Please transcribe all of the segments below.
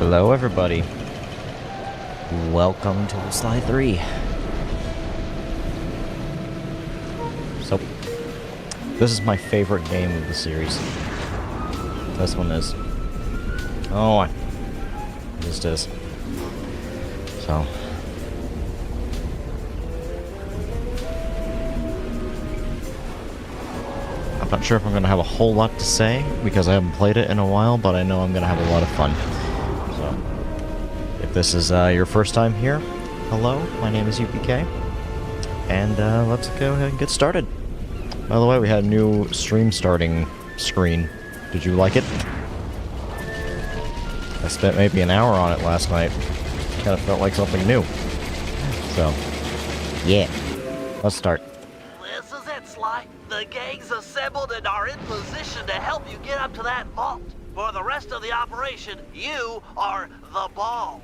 Hello everybody. Welcome to Slide 3. So, this is my favorite game of the series. This one is. Oh, it just is. So. I'm not sure if I'm going to have a whole lot to say, because I haven't played it in a while, but I know I'm going to have a lot of fun. So, if this is your first time here, hello, my name is Yuki, and let's go ahead and get started. By the way, we had a new stream starting screen. Did you like it? I spent maybe an hour on it last night. Kind of felt like something new. So, yeah, let's start. This is it, Sly. The gang's assembled and are in position to help you get up to that vault. For the rest of the operation, you are the ball.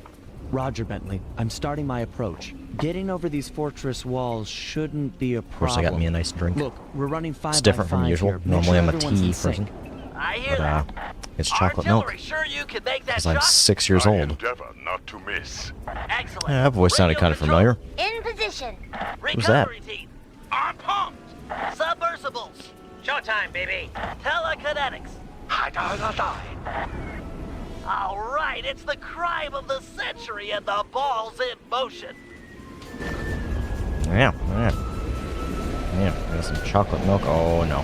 Roger, Bentley. I'm starting my approach. Getting over these fortress walls shouldn't be a problem. Of course, I got me a nice drink. Look, we're running 5 It's different by 5 from usual. here. Normally, I'm a everyone's tea in sync. person. I hear But, that. it's chocolate milk. Artillery, sure you can make that Because I'm shot? 6 years I old. endeavor not to miss. Excellent. Yeah, that voice sounded kind of familiar. In position. Who's that? Recovery team. I'm pumped. Submersibles. Showtime, baby. Telekinetics. All right, it's the crime of the century and the ball's in motion. Yeah. Got some chocolate milk. Oh, no.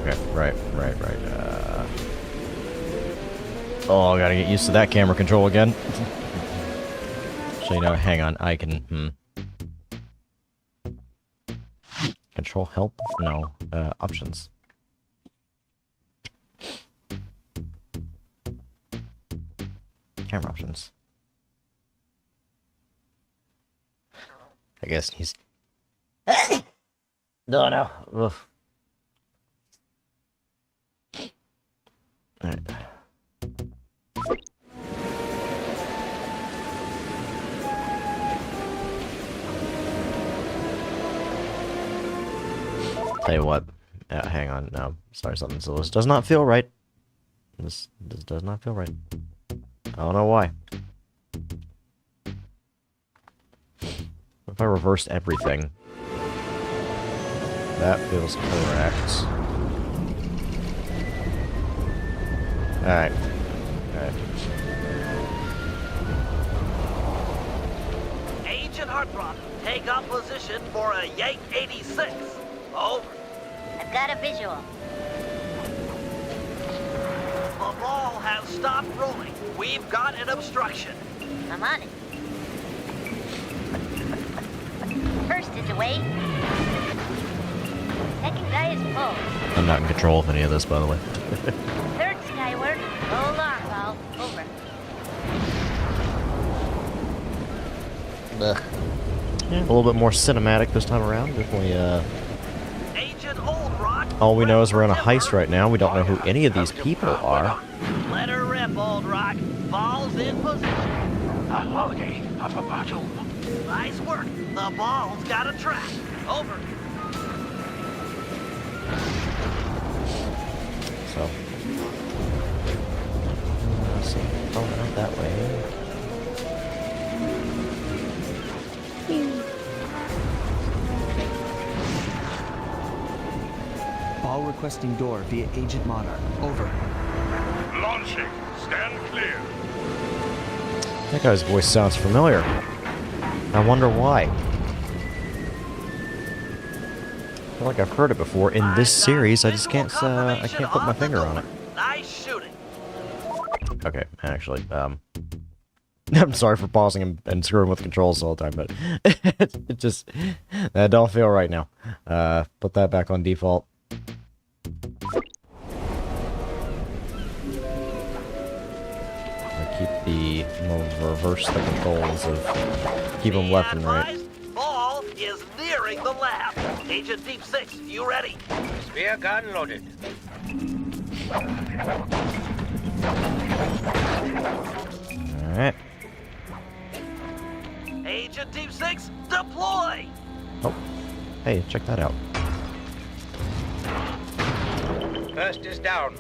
Okay, right. Oh, I gotta get used to that camera control again. So, you know, hang on, I can, Control help? No. Options. Camera options. I guess he's... No. Ugh. Alright. Tell you what. Hang on. No. Sorry, something. So this does not feel right. This does not feel right. I don't know why. What if I reversed everything? That feels correct. Alright. Agent Heartthrob, take up position for a Yank 86. Over. I've got a visual. The ball has stopped rolling. We've got an obstruction. I'm on it. First is away. Second guy is pulled. I'm not in control of any of this, by the way. Third skyward. Roll on, ball. Over. Ugh. Yeah, a little bit more cinematic this time around. Definitely, Agent Old Rock. all we know is we're on a heist right now. We don't know who any of these people are. Let her rip, Old Rock. Ball's in position. A holiday of a battle. Nice work. The ball's got a track. Over. So, out that way. Ball requesting door via Agent Monarch. Over. Launching. Stand clear. That guy's voice sounds familiar. I wonder why. I feel like I've heard it before in this series. I just can't. I can't put my finger on it. Nice shooting. Okay, actually, I'm sorry for pausing and screwing with the controls all the time, but it just that don't feel right now. Put that back on default. Keep the reverse the controls of keep them left and right. Ball is nearing the lab. Agent Deep 6, you ready? Spear gun loaded. All right. Agent Deep 6, deploy! Oh, hey, check that out. First is down.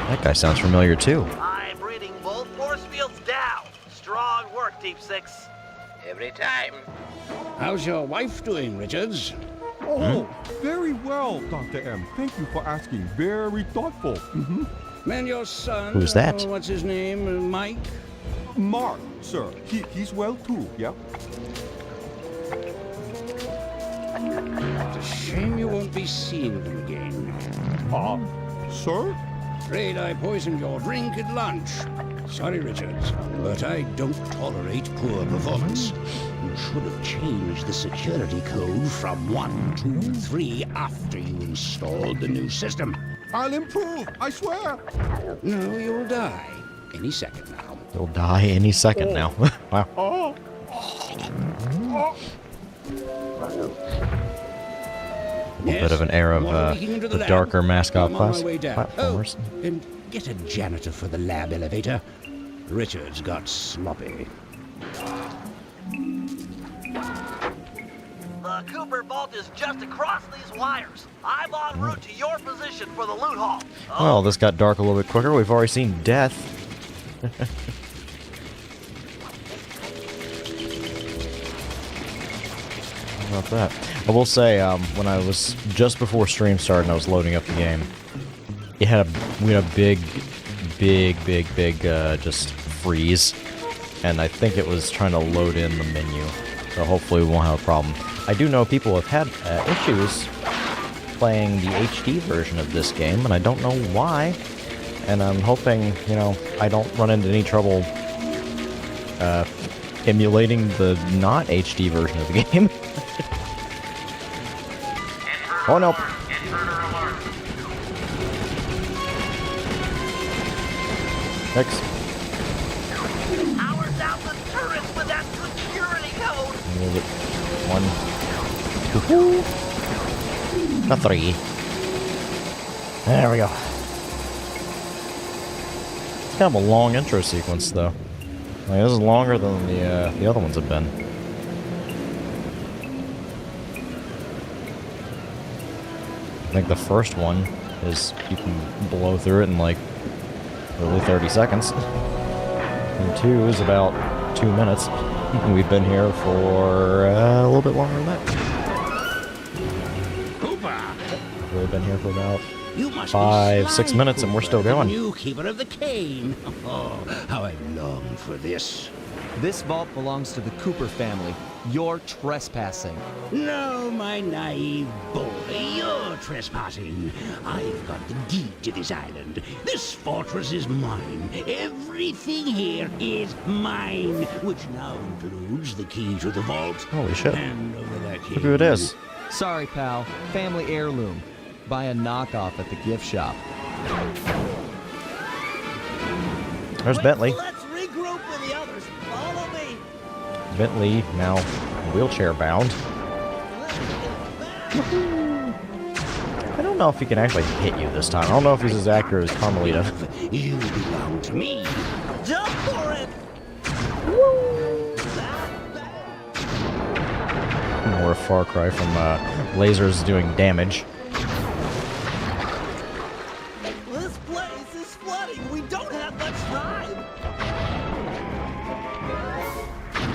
That guy sounds familiar too. I'm reading both force fields down. Strong work, Deep Six. Every time. How's your wife doing, Richards? Oh, very well, Dr. M. Thank you for asking. Very thoughtful. And your son? Who's that? What's his name? Mike? Mark, sir. He's well too, yeah? It's a shame you won't be seeing them again. Sir? Afraid I poisoned your drink at lunch. Sorry, Richards, but I don't tolerate poor performance. You should have changed the security code from 1, 2, 3 after you installed the new system. I'll improve, I swear. No, you'll die any second now. He'll die any second now. Wow. Oh. A bit of an air of the darker mascot class platformers. And get a janitor for the lab elevator. Richards got sloppy. The Cooper vault is just across these wires. I'm en route to your position for the loot haul. Well, this got dark a little bit quicker. We've already seen death. How about that? I will say, when I was just before stream started and I was loading up the game, we had a big, just freeze, and I think it was trying to load in the menu. So hopefully we won't have a problem. I do know people have had issues playing the HD version of this game, and I don't know why. And I'm hoping, I don't run into any trouble emulating the not HD version of the game. Oh no. Next. Power down the turrets with that security code. Move it. 1, 2, 3. There we go. It's kind of a long intro sequence, though. Like, this is longer than the other ones have been. I think the first one is you can blow through it in like really 30 seconds. And 2 is about 2 minutes. And we've been here for a little bit longer than that. Cooper! We've been here for about You must 5, be 6 Sly minutes, and we're Cooper, still going. The new keeper of the cane. Oh, how I long for this. This vault belongs to the Cooper family. You're trespassing. No, my naive boy, you're trespassing. I've got the deed to this island. This fortress is mine. Everything here is mine, which now includes the key to the vault. Holy shit. Hand over that key. Look who it is. Sorry, pal. Family heirloom. Buy a knockoff at the gift shop. There's Bentley. Let's regroup with the others. Follow me. Bentley, now wheelchair bound. I don't know if he can actually hit you this time. I don't know if he's as accurate as Carmelita. You belong to me. Jump for it. More a far cry from lasers doing damage. This place is flooding. We don't have much time.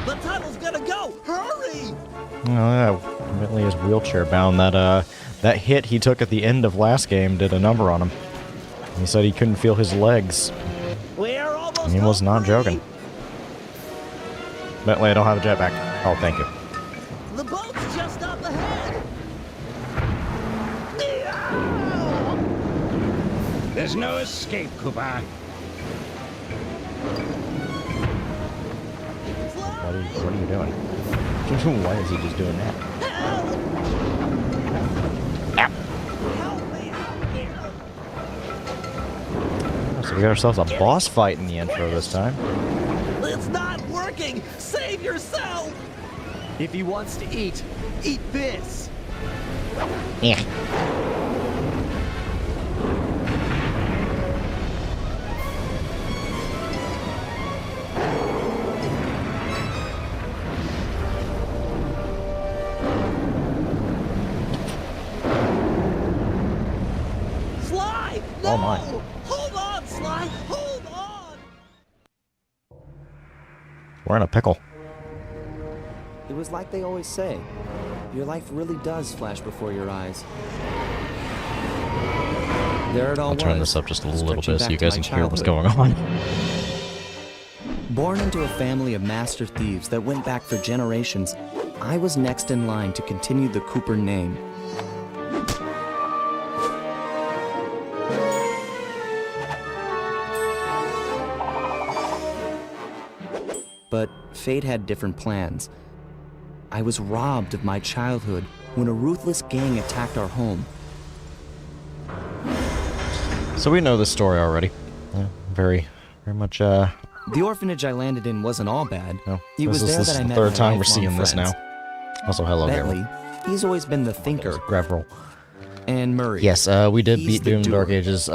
The tunnel's gonna go. Hurry! Oh, yeah, Bentley is wheelchair bound. That hit he took at the end of last game did a number on him. He said he couldn't feel his legs. We're almost And he was not home free. joking. Bentley, I don't have a jetpack. Oh, thank you. The boat's just up ahead. There's no escape, Cooper. What are you doing? Why is he just doing that? Help me out here. So we got ourselves a boss fight in the intro this time. It's not working. Save yourself. If he wants to eat this! Yeah. Sly! No! Oh, my. Hold on, We're in a pickle. It was like they always say. Your life really does flash before your eyes. There it all I'll was. turn this up just a little stretching bit so back you to guys my can hear what's childhood. going on. Born into a family of master thieves that went back for generations, I was next in line to continue the Cooper name. But fate had different plans. I was robbed of my childhood when a ruthless gang attacked our home. So we know this story already. Very much, The orphanage I landed in wasn't all bad. no. It was there this that is I the met third my time we're lifelong seeing this friends. now. Also, hello, Bentley, Gabriel. he's always been the thinker, Gravel. and Murray. Yes, we did he's beat the Doom doer. Dark Ages.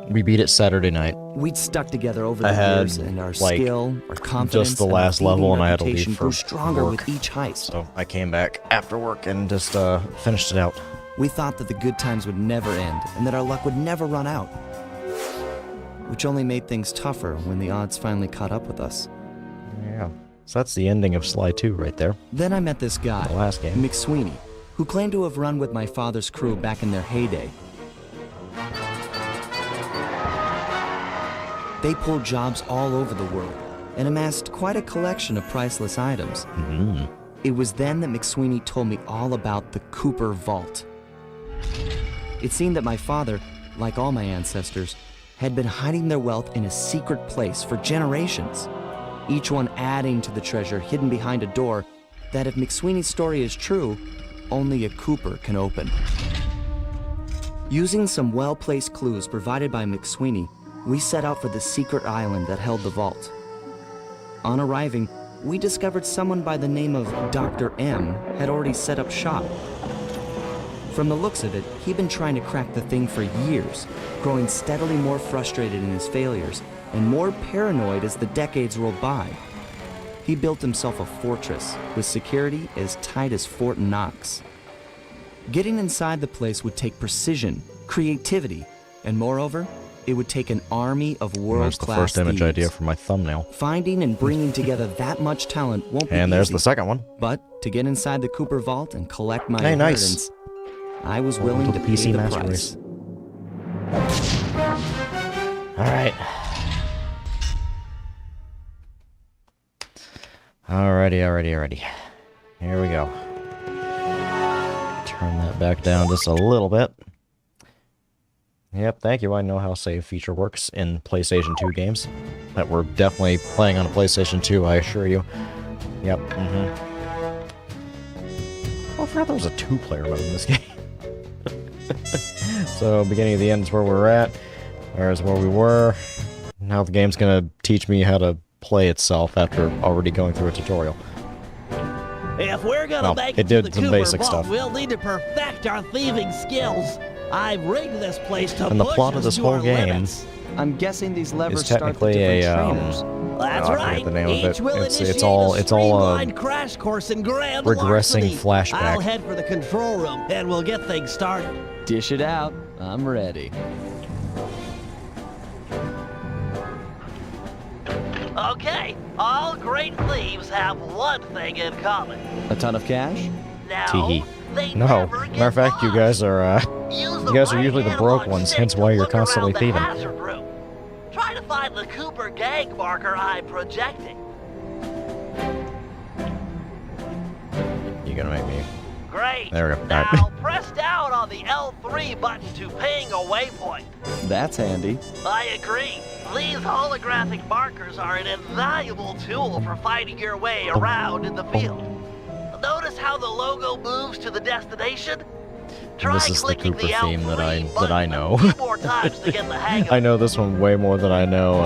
We beat it Saturday night. We'd stuck together over I the had, years, and our like, skill, our confidence, just the and our last level, thieving and I had to leave reputation for grew stronger work. with each heist. So I came back after work and just finished it out. We thought that the good times would never end, and that our luck would never run out. Which only made things tougher when the odds finally caught up with us. Yeah. So that's the ending of Sly 2 right there. Then I met this guy, The last game. McSweeney, who claimed to have run with my father's crew back in their heyday. They pulled jobs all over the world and amassed quite a collection of priceless items. Mm-hmm. It was then that McSweeney told me all about the Cooper Vault. It seemed that my father, like all my ancestors, had been hiding their wealth in a secret place for generations, each one adding to the treasure hidden behind a door that, if McSweeney's story is true, only a Cooper can open. Using some well-placed clues provided by McSweeney, we set out for the secret island that held the vault. On arriving, we discovered someone by the name of Dr. M had already set up shop. From the looks of it, he'd been trying to crack the thing for years, growing steadily more frustrated in his failures and more paranoid as the decades rolled by. He built himself a fortress with security as tight as Fort Knox. Getting inside the place would take precision, creativity, and moreover, it would take an army of That's the world-class first image thieves. idea for my thumbnail. Finding and bringing together that much talent won't be And there's easy. the second one. But to get inside the Cooper Vault and collect my Hey, nice. inheritance, I was Welcome willing to to the PC pay the Master price. Race. Alright. Alrighty. Here we go. Turn that back down just a little bit. Yep, thank you. I know how save feature works in PlayStation 2 games. That we're definitely playing on a PlayStation 2, I assure you. Yep, Oh, I forgot there was a two-player mode in this game. So, beginning of the end is where we're at. There's where we were. Now the game's gonna teach me how to play itself after already going through a tutorial. If we're gonna Well, make it it to did the some Cooper basic Vault, stuff. we'll need to perfect our thieving skills. I've rigged this place to And the push plot of us this to whole our game limits. I'm guessing these levers It's start the technically different a, trainers. That's I right. forget the name of Each it. will It's initiate all a streamlined crash course in grand regressing larceny. flashback. I'll head for the control room and we'll get things started. Dish it out. I'm ready. Okay, all great thieves have one thing in common. A ton of cash? Now, Teehee. they No, never matter of fact, you get guys are Use you guys are right usually the analog broke ones, stick hence to why you're look around constantly the thieving. hazard room. Try to find the Cooper gang marker I'm projecting. You're gonna make me. Great. There we go. Now Alright. press down on the L3 button to ping a waypoint. That's handy. I agree. These holographic markers are an invaluable tool for finding your way around in the field. Notice how the logo moves to the destination? Try This is the clicking Cooper the theme that I- L3 that I button know. a few more times to get the hang of I it. know this one way more than I know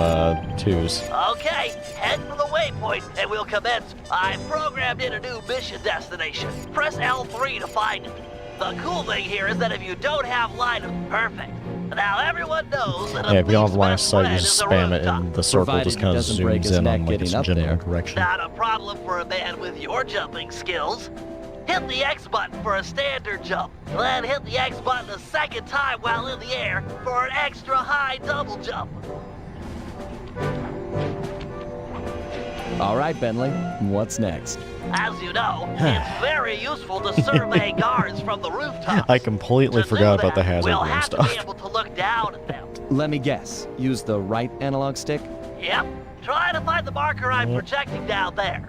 2's. Okay, head for the waypoint and we'll commence. I've programmed in a new mission destination. Press L3 to find it. The cool thing here is that if you don't have line of perfect. Now everyone knows that Yeah, if you don't have thief's line of best sight, you friend just is a spam it rooftop. and the circle Provided just he kind of doesn't break zooms his in neck on like its getting up general there. direction. Not a problem for a man with your jumping skills. Hit the X button for a standard jump, then hit the X button a second time while in the air for an extra high double jump. All right, Bentley, what's next? As you know, it's very useful to survey guards from the rooftops. I completely To forgot do about the that, hazard we'll room have stuff. to be able to look down at them. Let me guess. Use the right analog stick? Yep. Try to find the marker I'm projecting down there.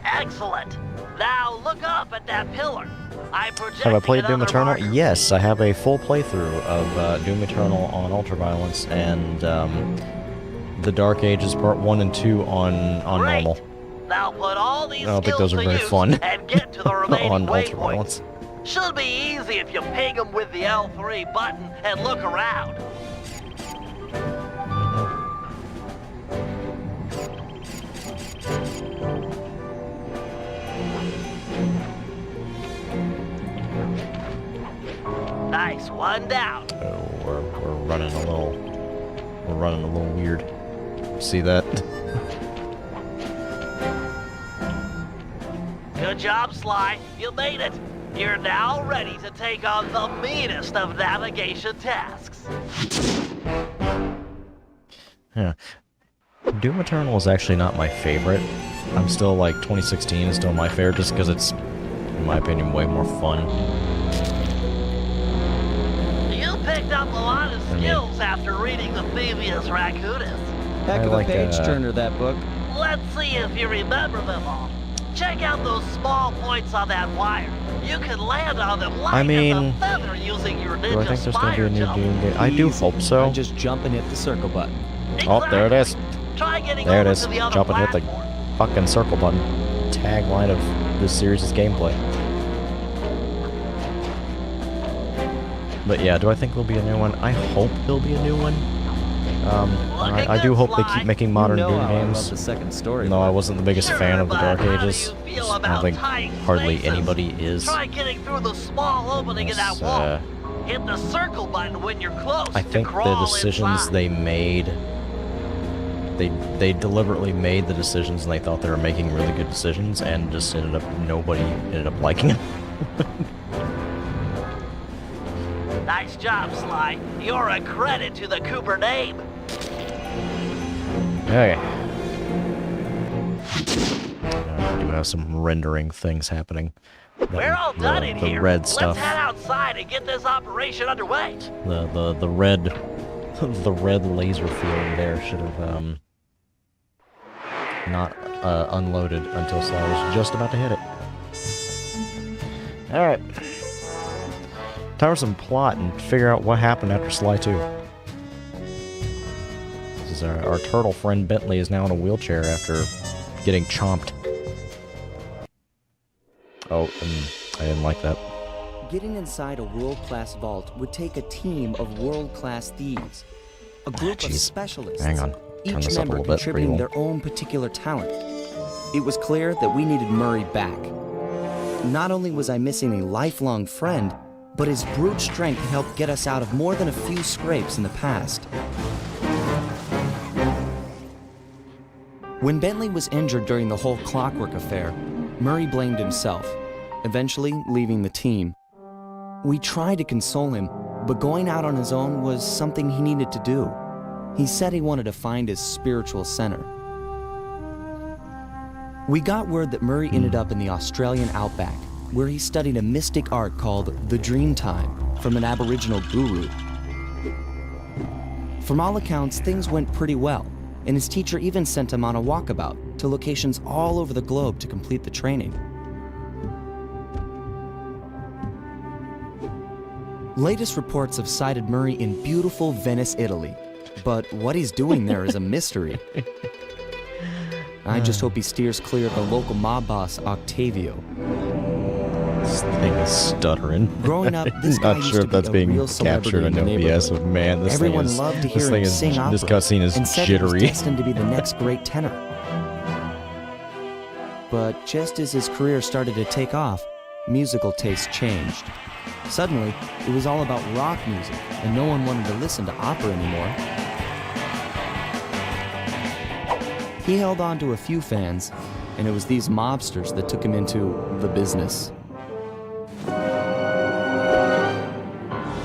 Excellent. Now look up at that pillar. I'm projecting Have I played Doom another Eternal? marker. Yes, I have a full playthrough of Doom Eternal on Ultraviolence and the Dark Ages Part 1 and 2 on Great. normal. Now put all these I don't think skills those are to very use fun and get to the remaining on waypoints. Ultraviolence. Should be easy if you ping them with the L3 button and look around. Nice, one down. Oh, we're running a little weird. See that? Good job, Sly. You made it. You're now ready to take on the meanest of navigation tasks. Yeah. Doom Eternal is actually not my favorite. I'm still like 2016 is still my favorite just because it's, in my opinion, way more fun. You picked up a lot of skills after reading the Thieves Raccoonus. Heck I of like, a page-turner, that book. Let's see if you remember them all. Check out those small points on that wire. You can land on them light as mean, a feather using your Do I ninja think there's gonna be spire a new jump. Doom game? I do hope so. I just jump and hit the circle button. Oh, there it is. Try getting There it over is. to the other Jump and hit the platform. fucking circle button. Tagline of this series' gameplay. But yeah, do I think there'll be a new one? I hope there'll be a new one. I do hope they keep making modern you know Doom how I love games. the second story. No, I wasn't the biggest Sure, fan of the but Dark how do Ages. you feel I about don't think tight hardly spaces? anybody is. Try getting through the small opening in that It's, wall. Hit the circle button when you're close I to think the crawl decisions inside. they made, they deliberately made the decisions and they thought they were making really good decisions and just nobody ended up liking them. Nice job, Sly. You're a credit to the Cooper name. Okay. I do have some rendering things happening. We're all done in the here. red stuff. Let's head outside and get this operation underway. The red the red laser field there should have not unloaded until Sly was just about to hit it. Alright. Time for some plot and figure out what happened after Sly 2. This is our turtle friend Bentley is now in a wheelchair after getting chomped. Oh, I didn't like that. Getting inside a world-class vault would take a team of world-class thieves. A group of jeez. specialists. Hang on. Turn Each this up a member little bit for contributing you. their own particular talent. It was clear that we needed Murray back. Not only was I missing a lifelong friend, but his brute strength helped get us out of more than a few scrapes in the past. When Bentley was injured during the whole Clockwork affair, Murray blamed himself, eventually leaving the team. We tried to console him, but going out on his own was something he needed to do. He said he wanted to find his spiritual center. We got word that Murray ended up in the Australian outback, where he studied a mystic art called the Dreamtime from an Aboriginal guru. From all accounts, things went pretty well, and his teacher even sent him on a walkabout to locations all over the globe to complete the training. Latest reports have cited Murray in beautiful Venice, Italy, but what he's doing there is a mystery. I just hope he steers clear of the local mob boss, Octavio. This thing is stuttering. Growing up, this guy Not used sure to if be that's a being real celebrity captured in in the OBS, neighborhood. but man, this Everyone thing is loved to this hear thing him is sing opera, this cutscene is and said he was jittery. destined to be the next great tenor. But just as his career started to take off, musical tastes changed. Suddenly, it was all about rock music, and no one wanted to listen to opera anymore. He held on to a few fans, and it was these mobsters that took him into the business.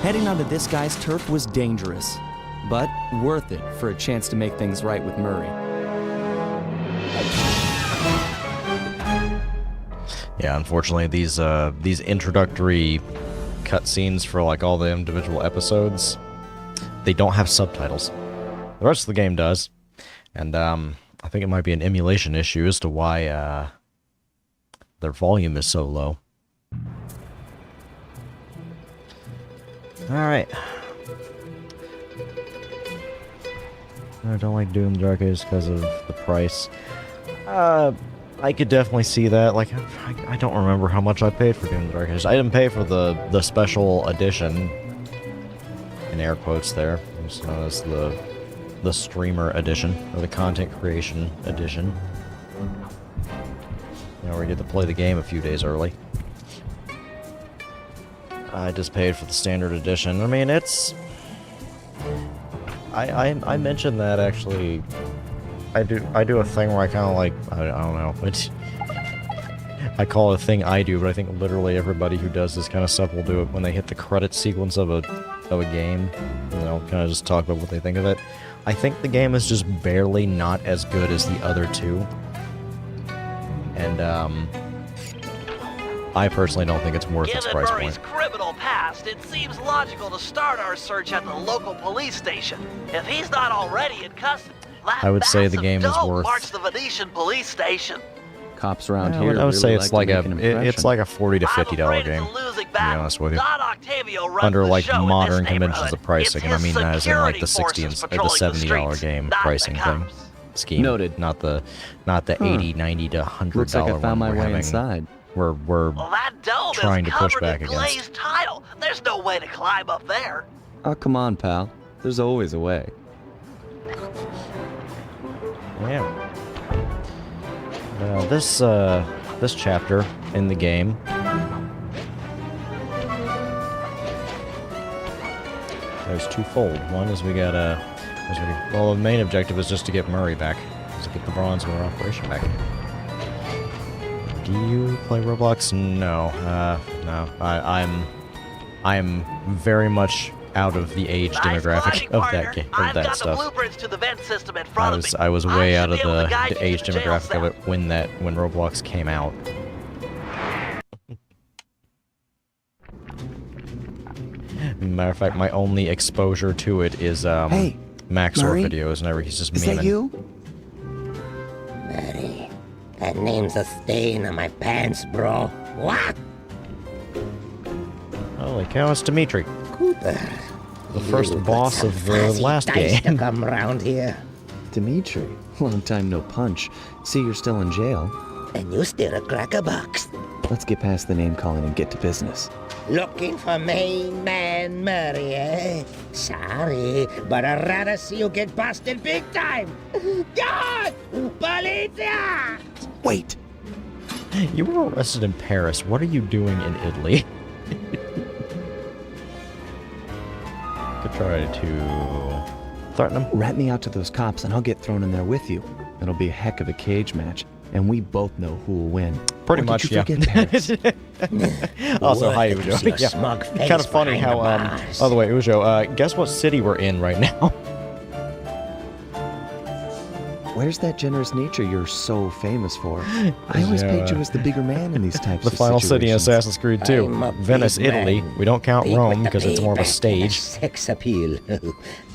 Heading onto this guy's turf was dangerous, but worth it for a chance to make things right with Murray. Yeah, unfortunately, these introductory cutscenes for like all the individual episodes, they don't have subtitles. The rest of the game does, and I think it might be an emulation issue as to why their volume is so low. All right. I don't like Doom Dark Ages because of the price. I could definitely see that. Like, I don't remember how much I paid for Doom Dark Ages. I didn't pay for the special edition, in air quotes there. It's known as the streamer edition, or the content creation edition. You know, where you get to play the game a few days early. I just paid for the standard edition. I mean, it's... I mentioned that, actually. I do a thing where I kind of like, I don't know, it's... I call it a thing I do, but I think literally everybody who does this kind of stuff will do it when they hit the credit sequence of a game. You know, kind of just talk about what they think of it. I think the game is just barely not as good as the other two. And, I personally don't think it's worth its Given price Murray's point. criminal past, it seems logical to start our search at the local police station. If he's not already in custody, that I would say the massive game is dope worth- marks the Venetian police station. Cops around I here would say really it's like like to a make an it's like a $40 to I'm $50 afraid game. it's a losing To be battle. honest with you. Don Octavio runs Under the like show in modern this conventions neighborhood. of pricing, and I It's mean his that as in like the security 60 forces and the patrolling the $70 streets, game not the pricing thing cops. scheme. Noted. Not the 80, 90 to $100 Looks like I one found my we're way having. inside. We're Well, that dome trying is to push covered back in against. glazed tile. There's no way to climb up there. Oh, come on, pal. There's always a way. Yeah. This chapter in the game there's twofold. One is well, the main objective is just to get Murray back, is to get the Bronzeware operation back. Do you play Roblox? No, no. I'm very much out of the age Nice demographic gliding, of partner. that game, I've of that got stuff. the blueprints to the vent system in front of me. I was way I out should of be able to the guide you age to the jail demographic of cell. it when Roblox came out. Matter of fact, my only exposure to it is Hey, Maxor Murray? videos, whenever he's just Is memeing. that you? Mary, that name's a stain on my pants, bro. What? Holy cow, it's Dimitri, Cooper. the first boss of the last To game. come round here, Dimitri, long time no punch. See, you're still in jail. and you still a cracker box. Let's get past the name calling and get to business. Looking for main man Murray, eh? Sorry, but I'd rather see you get busted big time. God! Polizia! Wait! You were arrested in Paris. What are you doing in Italy? Could try to threaten him. Rat me out to those cops and I'll get thrown in there with you. It'll be a heck of a cage match, and we both know who will win. Pretty Or much, did you yeah. forget Paris? Also, hi, Worth it to see Ujo. your smug face Kind of funny behind how, the bars. by the way, Ujo, guess what city we're in right now? Where's that generous nature you're so famous for? I always Yeah. paid you as the bigger man in these types The of final city in situations. Assassin's Creed 2. I'm a Venice, big Italy. man. We don't count Big Rome with the because it's more of a payback and stage. Sex appeal.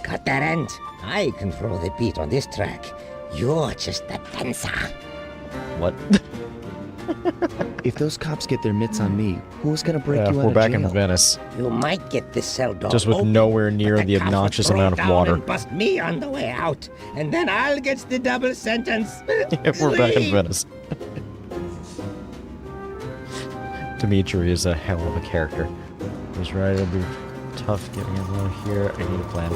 Got that, Ant? I control the beat on this track. You're just a dancer. What? If those cops get their mitts on me, who's gonna break Yeah, you out we're of back jail? in Venice. You might get this cell door Just with open, nowhere near but the cops will obnoxious throw amount of down water. and bust me on the way out, and then I'll get the double sentence. If we're back in Sweet. Venice. Dimitri is a hell of a character. He's right, it'll be tough getting everyone here. I need a plan.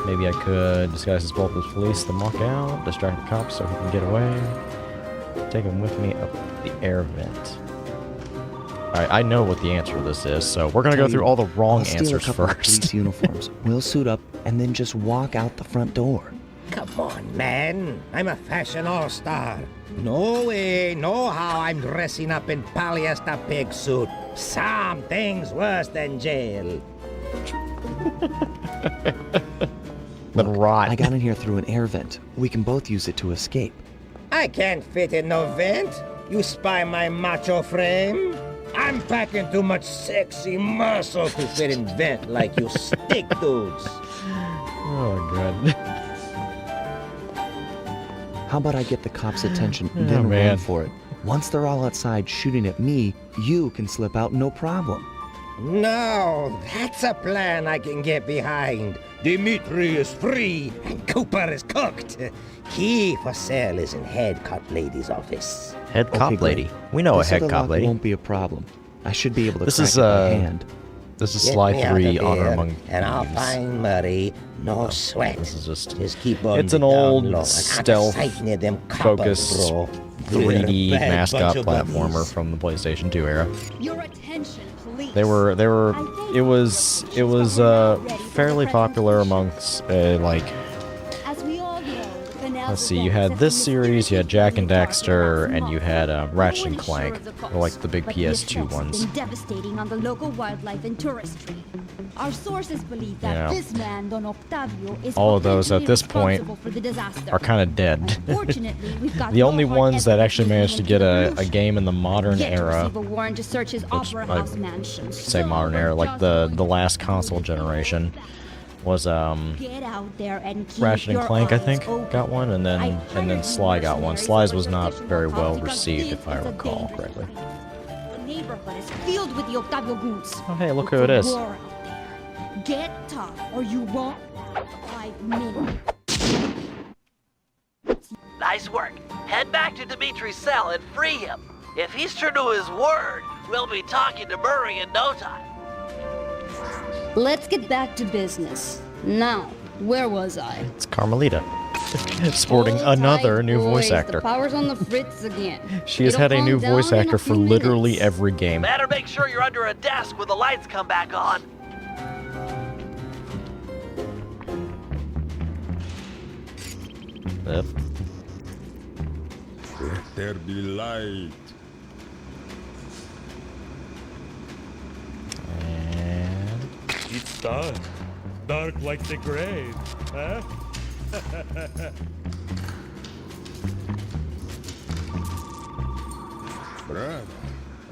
Maybe I could disguise as both as police, then walk out, distract the cops so he can get away. Take him with me up the air vent. Alright, I know what the answer to this is, so we're gonna go Tell through you all the wrong I'll steal answers a couple of first. police uniforms. We'll suit up and then just walk out the front door. Come on, man. I'm a fashion all-star. No way, no how I'm dressing up in polyester pig suit. Something's worse than jail. Then rot. I got in here through an air vent. We can both use it to escape. I can't fit in no vent. You spy my macho frame? I'm packing too much sexy muscle to fit in vent like you stick dudes. Oh, God. How about I get the cops' attention, then man. run for it? Once they're all outside shooting at me, you can slip out no problem. No, that's a plan I can get behind. Dimitri is free and Cooper is cooked. Key for sale is in head cop lady's office. Head cop great. lady. We know This a head other cop lock lady. won't be a problem. I should be able to This crack is, it by hand. This is Get Sly me out 3 of Honor here, Among and I'll Thieves. find Murray. No sweat. This is just keep on it's an the down old low and out of stealth sight near them coppers, focused bro. 3D We're a bad mascot bunch of platformer bunnies. from the PlayStation 2 era. Your attention, please. They were it was fairly popular amongst like As we all know, the canals let's of see, you Venice had have this been series, you had Jack and mysteriously dark Daxter, for and you had Ratchet and Clank, or like the big But the PS2 effects have ones. been devastating on the local wildlife and touristry. Our sources believe that Yeah. this man, Don Octavio, is All of those at potentially this point responsible for the disaster. Are kind of dead. Fortunately, we've got The no only hard ones that evidence actually managed to linking get him to the a game in the modern Yet to era, receive a warrant to search his opera like, house mansion. say So modern we're era, like just the going last to console keep generation was Get out there and keep Ratchet and your Clank, I eyes think, open. got one, and then Sly got one. Sly's was not very well received, if I recall correctly. The neighborhood is filled with the Octavio goons. Oh, hey, look It's who it a is. war out there. Get tough, or you won't. 5 minutes. Nice work. Head back to Dimitri's cell and free him. If he's true to his word, we'll be talking to Murray in no time. Let's get back to business. Now, where was I? It's Carmelita, sporting Hold another tight, new voice boys. actor. The power's on the fritz again. She has It'll had a calm new voice down in actor a for few literally minutes. every game. Better make sure you're under a desk when the lights come back on. Yep. Let there be light. And It's dark. Dark like the grave, huh? Brother.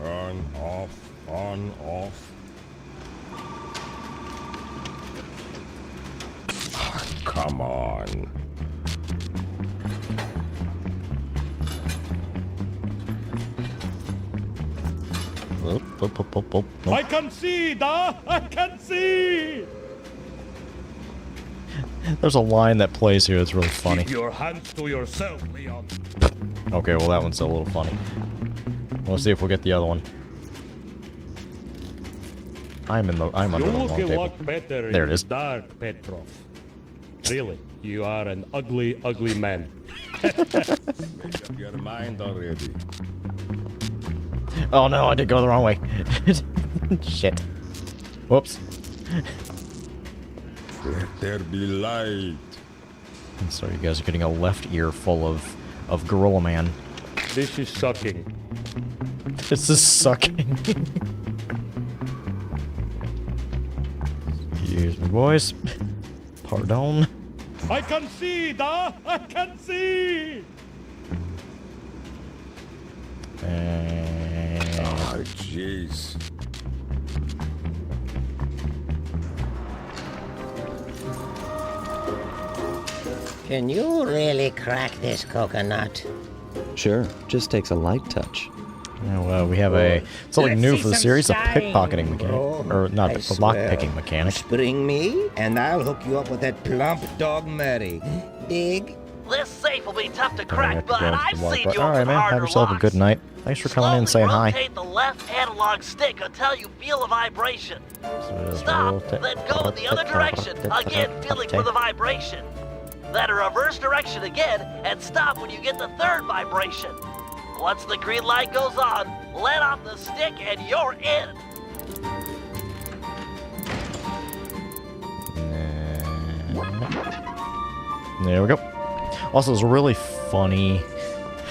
On, off, on, off. Come on. I can see, da! I can see! There's a line that plays here that's really funny. Keep your hands to yourself, Leon. Okay, well that one's a little funny. We'll see if we'll get the other one. I'm under You the wrong look a table. lot better There in it is. dark, Petrov. Really, you are an ugly, ugly man. Make up your mind already. Oh no, I did go the wrong way. Shit. Whoops. Let there be light. And so you guys are getting a left ear full of Gorilla Man. This is shocking. This is sucking. Excuse me, boys. Pardon. I can see, da! I can see! And Oh, jeez. Can you really crack this coconut? Sure, just takes a light touch. yeah, well, we have something Let's new see for the some series, a shine, pickpocketing mechanic, bro. or not, I the swear. lock-picking mechanic. Spring me, and I'll hook you up with that plump dog Murray. Dig? This safe will be tough to I crack, have to but go to I've the water seen park. you All right, open man. Have harder yourself a locks. good night. Thanks for coming in and saying hi. Rotate the left analog stick until you feel a vibration. Stop, then go in the other direction, again feeling for the vibration. Then reverse direction again, and stop when you get the third vibration. Once the green light goes on, let off the stick and you're in. There we go. Also, it's really funny.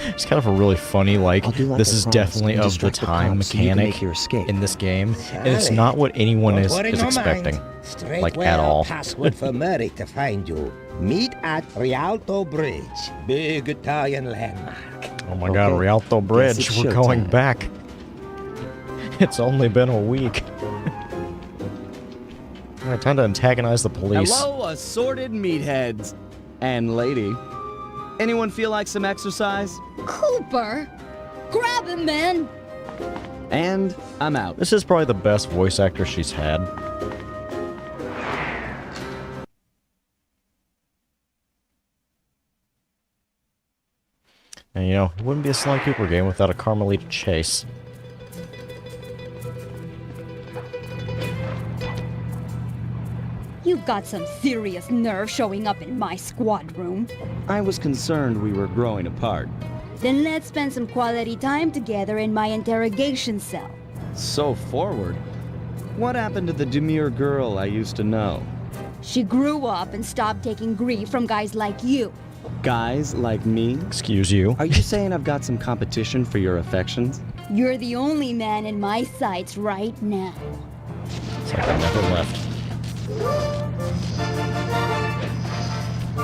It's kind of a really funny, like, I'll do like this I is promised definitely and of the distract the time cops so you can mechanic make your escape. in this game, and it's Charlie, not what anyone don't is worry, no expecting, mind. Straight like, well at all. Password for Murray to find you. Meet at Rialto Bridge, big Italian landmark. Oh my god, Rialto Bridge, it's we're going showtime. back. It's only been a week. I tend to antagonize the police. Hello, assorted meatheads. And lady. Anyone feel like some exercise? Cooper! Grab him, man! And I'm out. This is probably the best voice actor she's had. And you know, it wouldn't be a Sly Cooper game without a Carmelita chase. You've got some serious nerve showing up in my squad room. I was concerned we were growing apart. Then let's spend some quality time together in my interrogation cell. So forward. What happened to the demure girl I used to know? She grew up and stopped taking grief from guys like you. Guys like me? Excuse you. Are you saying I've got some competition for your affections? You're the only man in my sights right now. It's like I never left.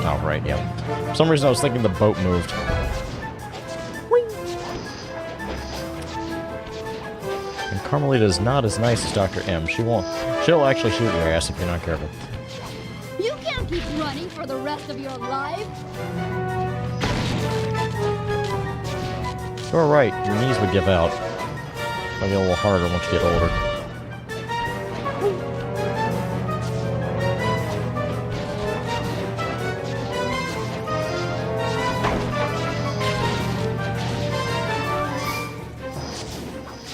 Oh, right, yeah. For some reason I was thinking the boat moved. And Carmelita is not as nice as Dr. M. She'll actually shoot your ass if you're not careful. You can't keep running for the rest of your life. You're right, your knees would give out. Might be a little harder once you get older.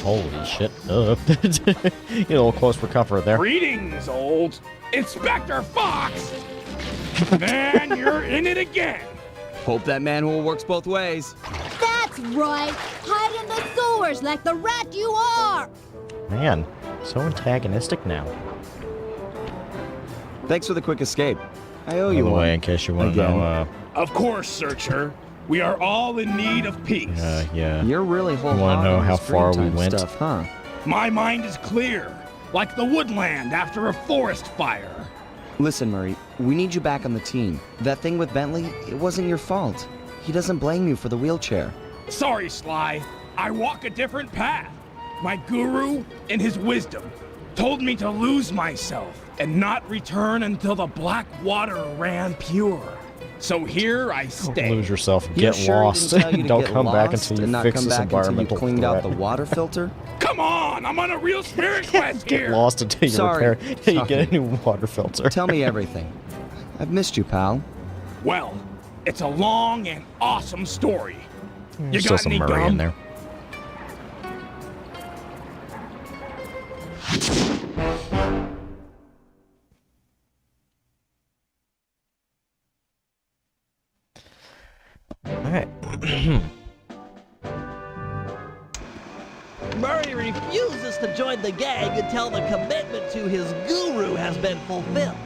Holy shit. Get a little close for comfort there. Greetings, old Inspector Fox! Man, you're in it again! Hope that manhole works both ways. That's right. Hide in the sewers like the rat you are. Man, so antagonistic now. Thanks for the quick escape. I owe By you the one. way, in case you want to Again. know, Of course, Searcher. We are all in need of peace. yeah. You're really wanna wholehearted know on how this far we dream time went? stuff, huh? My mind is clear, like the woodland after a forest fire. Listen, Murray, we need you back on the team. That thing with Bentley, it wasn't your fault. He doesn't blame you for the wheelchair. Sorry, Sly. I walk a different path. My guru, in his wisdom, told me to lose myself and not return until the black water ran pure. So here I stay. Lose yourself, You're get sure he lost. didn't tell you to Don't get come back lost until and you not fix come this back until you environmental cleaned out the threat. water filter? Come on, I'm on a real spirit quest Get here. lost until you Sorry. repair. You get a new water filter. Tell me everything. I've missed you, pal. Well, it's a long and awesome story. You There's still got some any Murray gum? in there. Alright. Murray refuses to join the gang until the commitment to his guru has been fulfilled.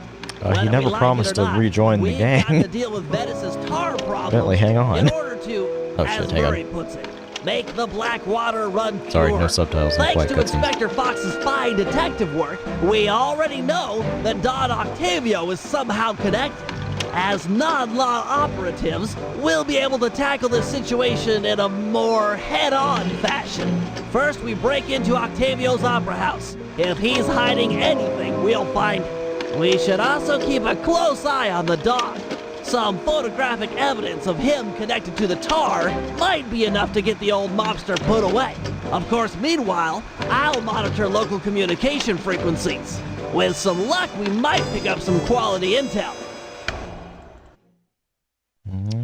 He Whether never we like promised it or to not, rejoin the we've got gang. to deal with Venice's tar problems Bentley, hang on. in order to, Oh, as shit, hang on. Murray puts it, make the black water run pure. Sorry, no subtitles, no Thanks quiet to cutscenes. Inspector Fox's fine detective work, we already know that Don Octavio is somehow connected. As non-law operatives, we'll be able to tackle this situation in a more head-on fashion. First, we break into Octavio's opera house. If he's hiding anything, we'll find it. We should also keep a close eye on the dog. Some photographic evidence of him connected to the tar might be enough to get the old mobster put away. Of course, meanwhile, I'll monitor local communication frequencies. With some luck, we might pick up some quality intel.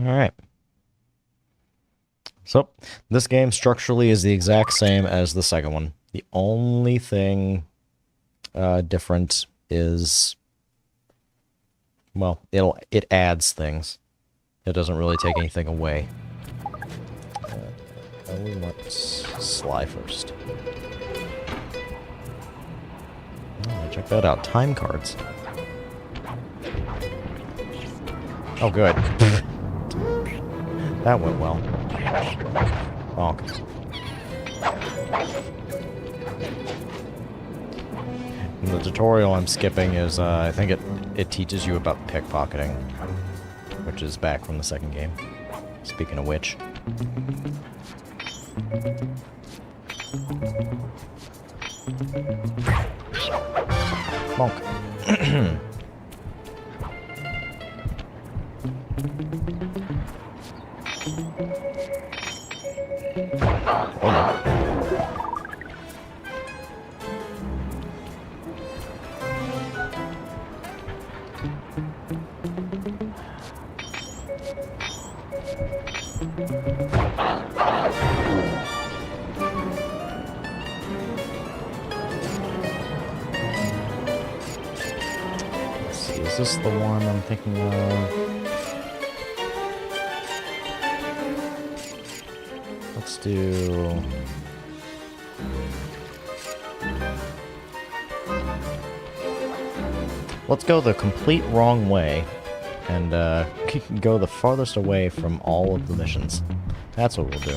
Alright. So, this game structurally is the exact same as the second one. The only thing different is, well, it adds things. It doesn't really take anything away. We want Sly first. Oh, check that out. Time cards. Oh, good. That went well. Bonk. And the tutorial I'm skipping is, I think it teaches you about pickpocketing, which is back from the second game. Speaking of which. Monk. Oh no. Let's see, is this the one I'm thinking of? Let's do... Let's go the complete wrong way and go the farthest away from all of the missions. That's what we'll do.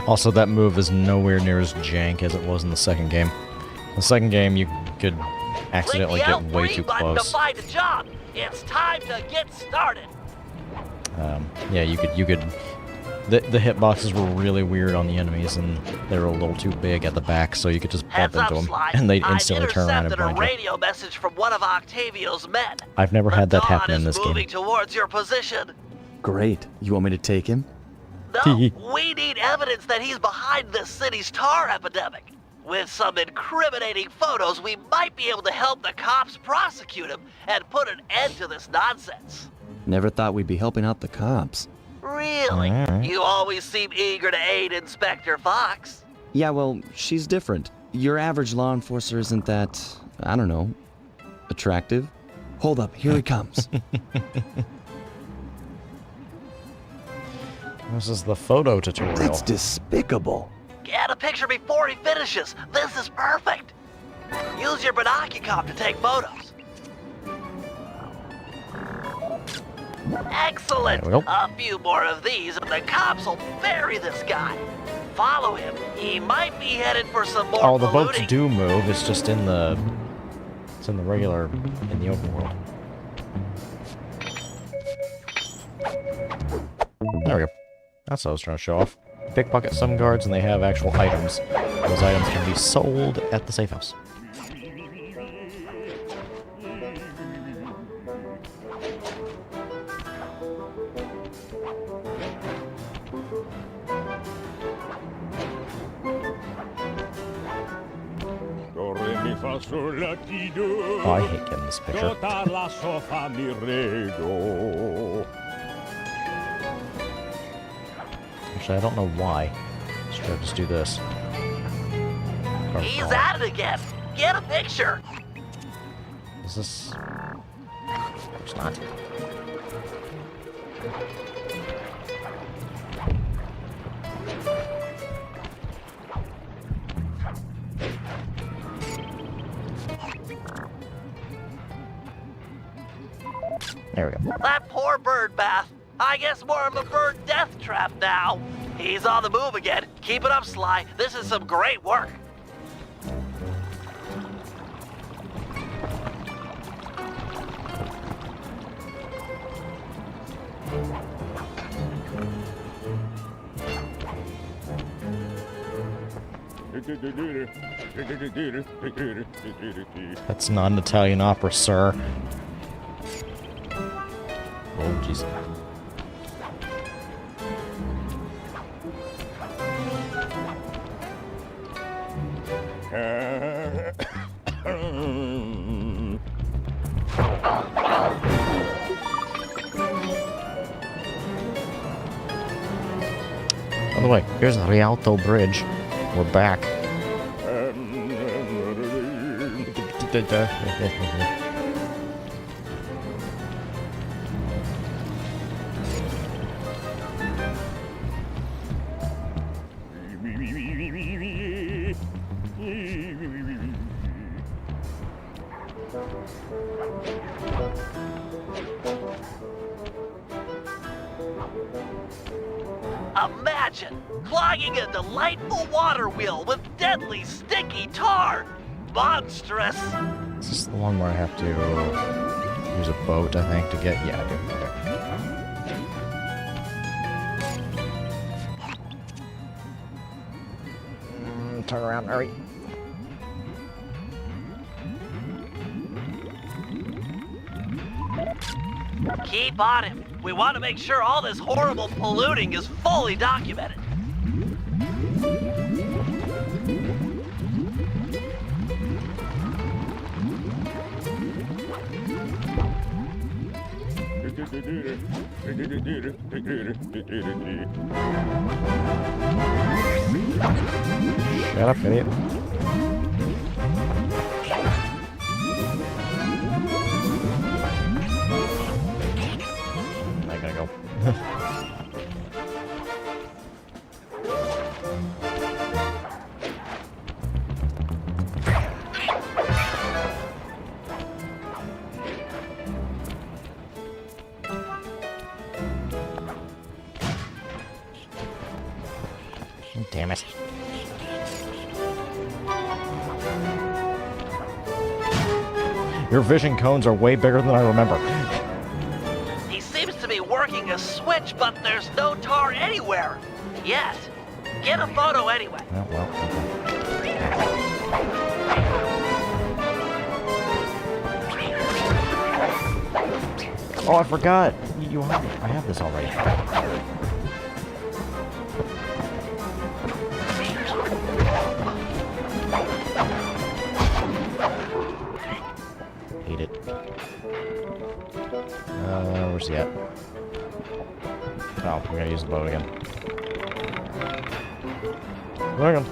Also, that move is nowhere near as jank as it was in the second game. The second game, you could accidentally get way too close. To find a job. It's time to get started. Yeah, you could. The hitboxes were really weird on the enemies, and they were a little too big at the back, so you could just bump into them, and they'd instantly turn around and blind you. I've intercepted a radio message from one of Octavio's men. I've never had that happen in this game. Moving towards your position. Great. You want me to take him? No, we need evidence that he's behind this city's tar epidemic. With some incriminating photos, we might be able to help the cops prosecute him and put an end to this nonsense. Never thought we'd be helping out the cops. Really? Right. You always seem eager to aid Inspector Fox. Yeah, well, she's different. Your average law enforcer isn't that, I don't know, attractive. Hold up, here he comes. This is the photo tutorial. That's despicable. Get a picture before he finishes. This is perfect. Use your binocular to take photos. Excellent. There we go. A few more of these and the cops will bury this guy. Follow him. He might be headed for some more Oh, the boats polluting. do move. It's just in the... It's in the regular... in the open world. There we go. That's what I was trying to show off. Pickpocket some guards, and they have actual items. Those items can be sold at the safe house. Oh, I hate getting this picture. Actually, I don't know why. Should I just do this? He's at it again. Get a picture. Is this... It's not. There we go. That poor bird bath. I guess more of a bird death trap now. He's on the move again. Keep it up, Sly. This is some great work. That's not an Italian opera, sir. Oh, jeez. By the way, here's the Rialto Bridge. We're back. imagine clogging a delightful water wheel with deadly sticky tar. Monstrous. Is this the one where I have to use a boat, I think, to get... Yeah, I do. Okay. Turn around, hurry. Keep on him. We want to make sure all this horrible polluting is fully documented. Shut up, idiot. I gotta go. Damn it. Your vision cones are way bigger than I remember. He seems to be working a switch, but there's no tar anywhere. Yet. Get a photo anyway. Oh, well, okay. Oh, I forgot. I have this already. Hate it. Where's he at? Oh, we gotta use the boat again. Hang on.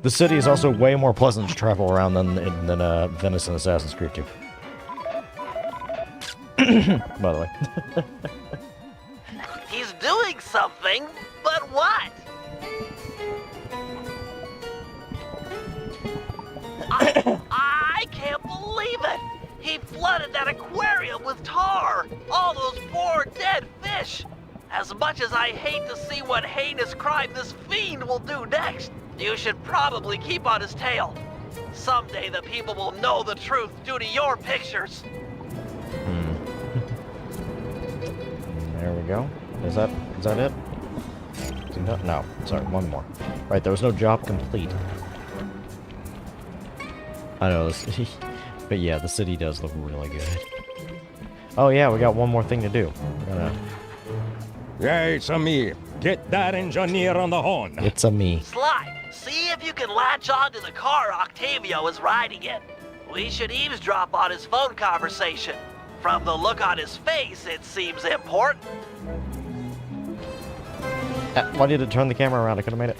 The city is also way more pleasant to travel around than Venice and Assassin's Creed 2. By the way. He's doing something, but what? I can't believe it! He flooded that aquarium with tar! All those poor dead fish! As much as I hate to see what heinous crime this fiend will do next, you should probably keep on his tail. Someday the people will know the truth due to your pictures. There we go. Is that it? No, sorry, one more. Right, there was no job complete. I know this, but yeah, the city does look really good. Oh yeah, we got one more thing to do. Yeah, it's a me. Get that engineer on the horn. It's a me. Slide, see if you can latch onto the car Octavio is riding in. We should eavesdrop on his phone conversation. From the look on his face, it seems important. Why did it turn the camera around? I could have made it.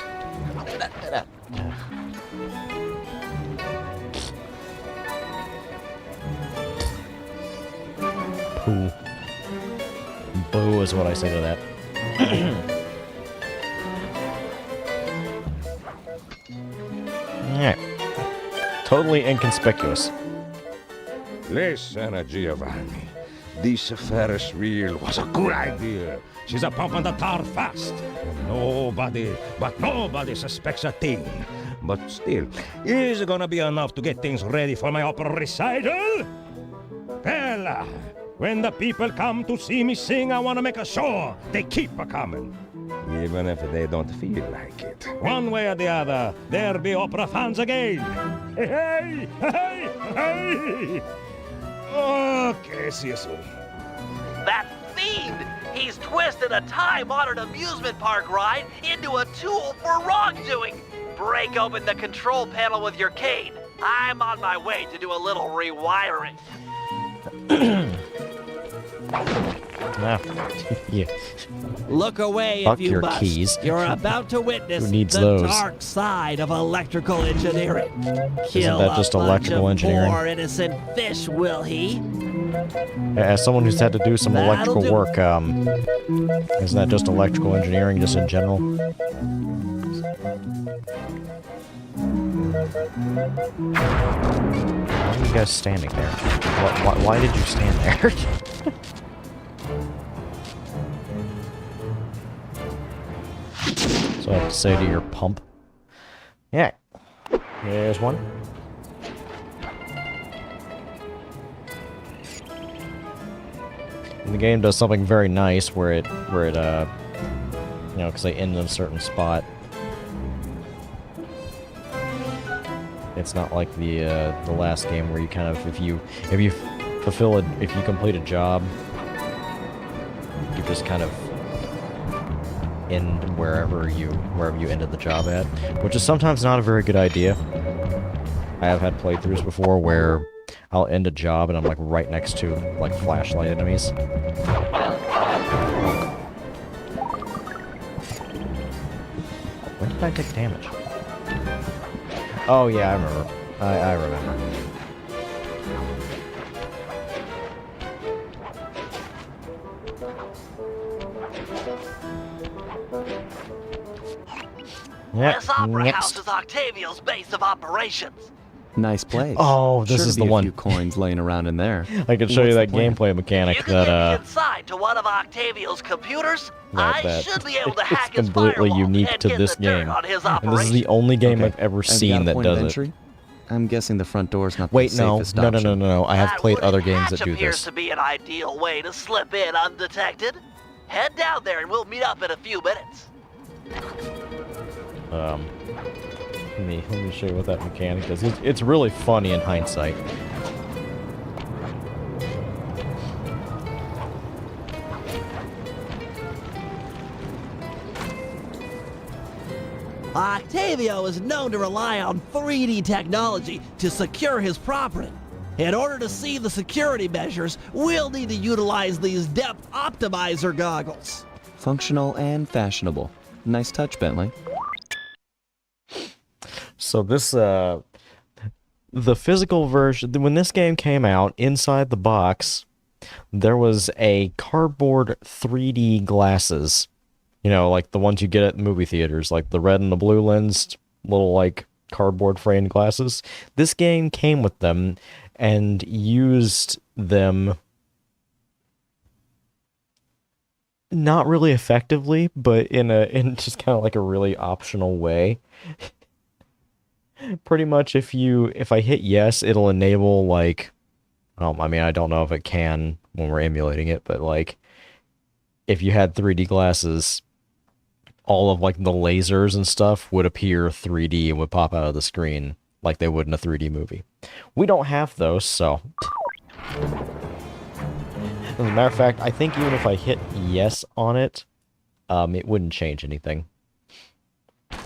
Poo. Boo is what I say to that. Alright. Totally inconspicuous. Listen, Giovanni. This Ferris wheel was a good idea. She's a pumping the tar fast. Nobody suspects a thing. But still, is it gonna be enough to get things ready for my opera recital? Bella, when the people come to see me sing, I want to make a show. They keep a-coming. Even if they don't feel like it. One way or the other, there'll be opera fans again. Hey, hey, hey, hey! Okay, see you soon. That fiend! He's twisted a time-honored amusement park ride into a tool for wrongdoing. Break open the control panel with your cane. I'm on my way to do a little rewiring. Yeah. Look away Fuck if you your must. keys. You're about to witness Who needs the those? dark side of electrical engineering. Kill that just a bunch electrical of engineering? poor innocent fish, will he? As someone who's had to do some That'll electrical do. work, isn't that just electrical engineering just in general? Why are you guys standing there? Why did you stand there? So I have to say to your pump. Yeah. Here's one. And the game does something very nice where it you know, because they end in a certain spot. It's not like the last game where you kind of, if you complete a job, you just kind of end wherever you ended the job at, which is sometimes not a very good idea. I have had playthroughs before where I'll end a job and I'm like right next to like flashlight enemies. When did I take damage? Oh yeah, I remember. I remember. This opera house is Octavio's base of operations. Nice place. Oh, this Sure to is be the a one. few coins laying around in there. I could show you What's that the plan? gameplay mechanic You can that get inside to one of Octavio's computers. I that should be able to it's hack his completely firewall unique and to get this the dirt game. on his And this is the operation. only game Okay. I've ever Have you got seen a that point of does it. entry? I'm guessing the front door's not Wait, the no, safest no, option. I have That played wooden other games hatch that do appears this. to be an ideal way to slip in undetected. Head down there and we'll meet up in a few minutes. Let me show you what that mechanic is. It's really funny in hindsight. Octavio is known to rely on 3D technology to secure his property. In order to see the security measures, we'll need to utilize these depth optimizer goggles. Functional and fashionable. Nice touch, Bentley. So this, the physical version, when this game came out, inside the box, there was a cardboard 3D glasses. You know, like the ones you get at movie theaters, like the red and the blue lensed little, like, cardboard framed glasses. This game came with them and used them not really effectively, but in just kind of like a really optional way. Pretty much if I hit yes, it'll enable, like, I mean, I don't know if it can when we're emulating it, but, like, if you had 3D glasses, all of, like, the lasers and stuff would appear 3D and would pop out of the screen like they would in a 3D movie. We don't have those, so... As a matter of fact, I think even if I hit yes on it, it wouldn't change anything.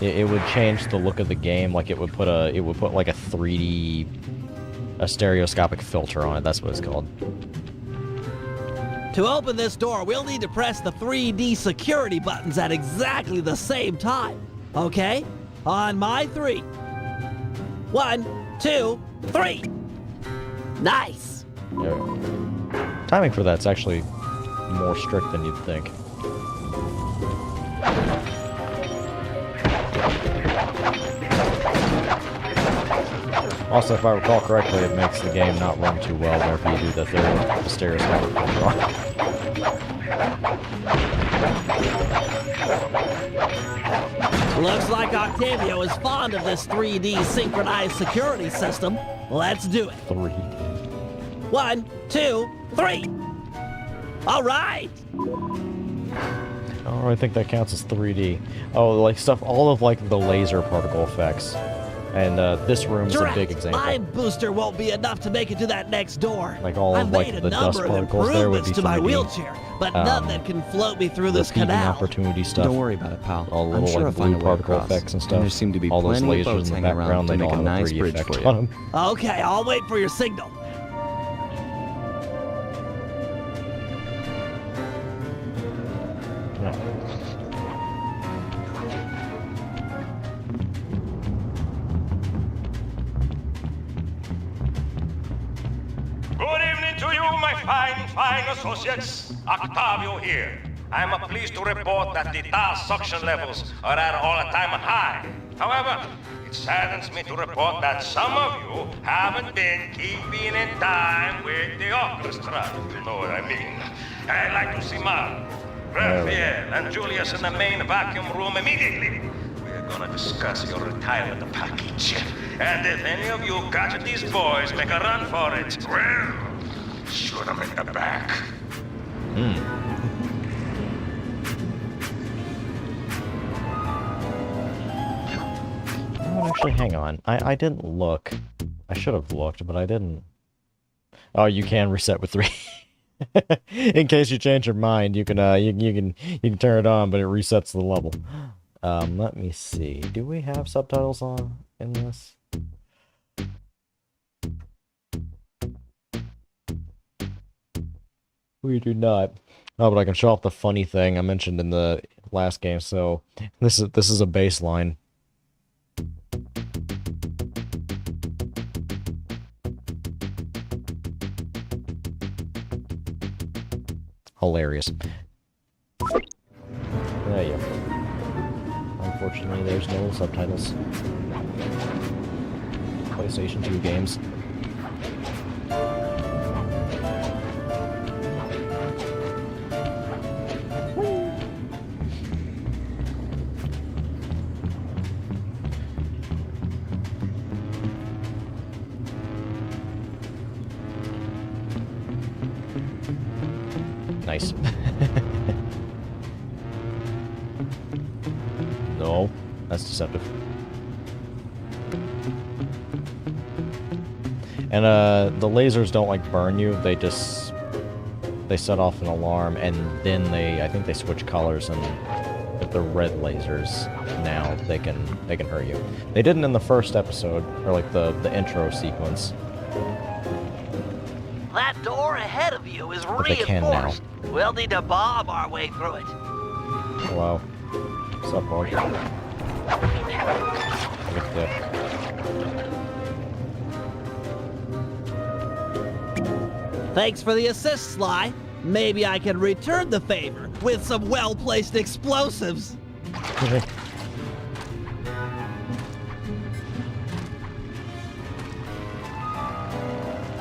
It would change the look of the game, like it would put like a 3D, a stereoscopic filter on it. That's what it's called. To open this door, we'll need to press the 3D security buttons at exactly the same time. Okay? On my 3. 1, 2, 3. Nice. Timing for that's actually more strict than you'd think. Also, if I recall correctly, it makes the game not run too well whenever you do the stereoscopic filter on. Looks like Octavio is fond of this 3D synchronized security system. Let's do it. 3. 1, 2, 3. All right. Oh, I think that counts as 3D. Oh, like stuff, all of like the laser particle effects. And this room's a big example. My booster won't be enough to make it to that next door. Like all of like the dust particles there would be 3D. To my wheelchair, but none that can float me through this canal. Opportunity stuff. Don't worry about it, pal. All I'm little sure like I'll find blue a way particle across. effects and stuff. And there seem to be all those plenty of lasers boats in the hanging around background, they to make don't a have nice 3D bridge effect for you. on them. Okay, I'll wait for your signal. Good evening to you, my fine associates. Octavio here. I'm pleased to report that the tar suction levels are at all-time high. However, it saddens me to report that some of you haven't been keeping in time with the orchestra, if you know what I mean. I'd like to see more. Raphael and Julius in the main vacuum room immediately. We're gonna discuss your retirement package. And if any of you catch these boys make a run for it, well, shoot them in the back. Oh, actually, hang on. I didn't look. I should have looked, but I didn't. Oh, you can reset with 3. In case you change your mind, you can you can turn it on, but it resets the level. Let me see. Do we have subtitles on in this? We do not. Oh, but I can show off the funny thing I mentioned in the last game. So this is a baseline. Hilarious. Yeah. Unfortunately, there's no subtitles. PlayStation 2 games. Nice. No, that's deceptive. And the lasers don't like burn you. They set off an alarm, and then I think they switch colors, and if they're red lasers now, they can hurt you. They didn't in the first episode, or like the intro sequence. That door ahead of you is But they can now. reinforced. We'll need to bomb our way through it. Wow. What's up, boy? Look at that. Thanks for the assist, Sly. Maybe I can return the favor with some well-placed explosives.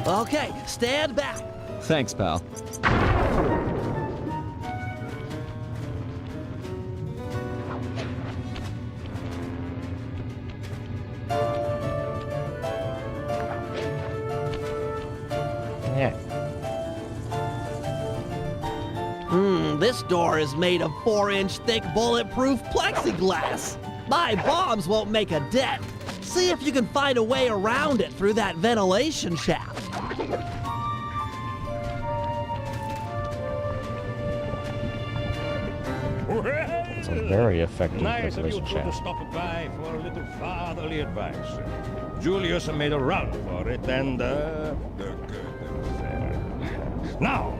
Okay, stand back. Thanks, pal. Yeah. This door is made of 4-inch thick bulletproof plexiglass. My bombs won't make a dent. See if you can find a way around it through that ventilation shaft. It's a very effective Nice of you ventilation two to shaft. stop by for a little fatherly advice. Julius made a run for it, and now,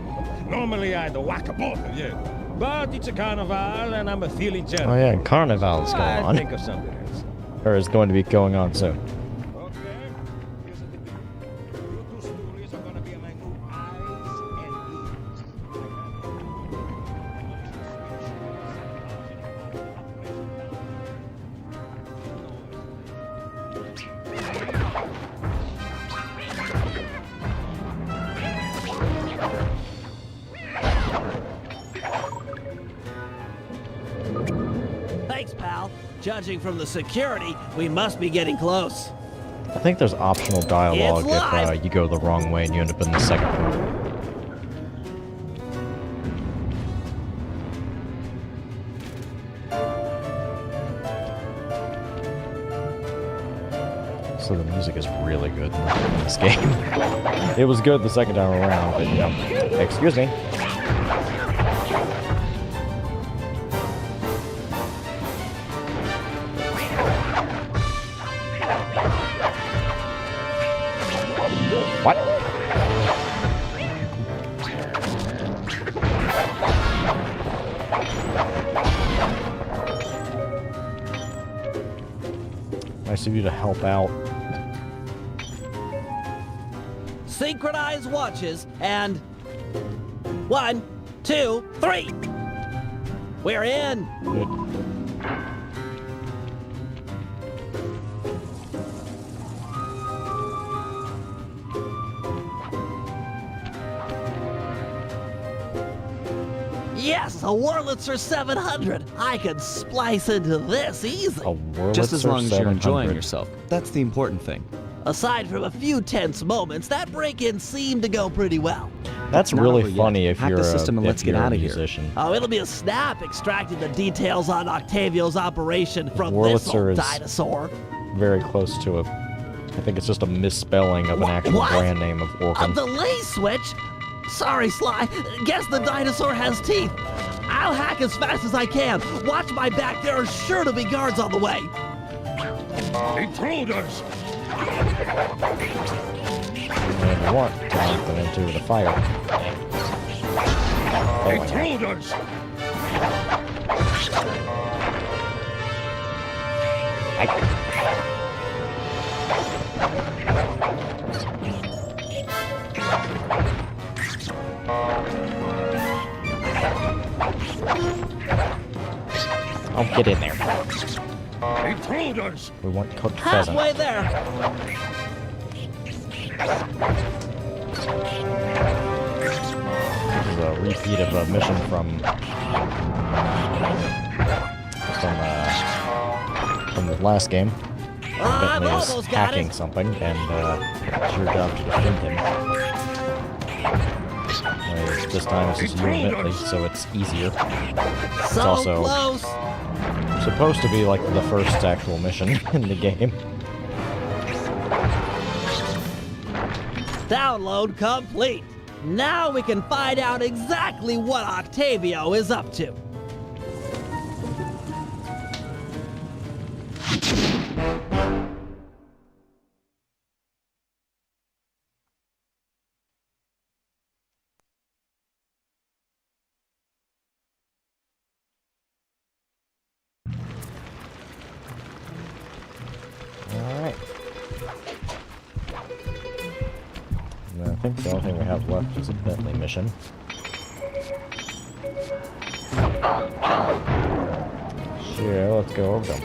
normally I'd whack both of you, but it's a carnival, and I'm feeling generous. Oh yeah, Carnival's going I'll on. think of something else. Or is going to be going on soon. Okay. Here's the thing. You two stories are gonna be my new eyes and ears. Thanks, pal. Judging from the security, we must be getting close. I think there's optional dialogue It's if live. you go the wrong way and you end up in the second room. So the music is really good in this game. It was good the second time around, but you know. Excuse me. What? Nice of you to help out. Synchronize watches and 1, 2, 3. We're in. Good. Yes, a Wurlitzer 700. I could splice into this easy. A Wurlitzer Just as long as you're enjoying 700. yourself. That's the important thing. Aside from a few tense moments, that break-in seemed to go pretty well. That's Not really over yet. funny if Hack you're the system and if let's get you're a out of here. musician. Oh, it'll be a snap extracting the details on Octavio's operation from this Wurlitzer old is- dinosaur. Very close to a. I think it's just a misspelling of an actual What? brand name of A organ. delay switch? Sorry, Sly. Guess the dinosaur has teeth. I'll hack as fast as I can. Watch my back. There are sure to be guards on the way. Intruders! And you want to knock them into the fire. Oh, Intruders! oh, get in there. Intruders! We want cooked pheasant. Halfway there. This is a repeat of a mission from the last game. I've Bentley is almost got hacking it. something, and it's your job to defend him. This time it's just you and Bentley, so it's easier. It's So also close. supposed to be like the first actual mission in the game. Download complete. Now we can find out exactly what Octavio is up to. Alright. And I think the only thing we have left is a Bentley mission. Sure, let's go over them.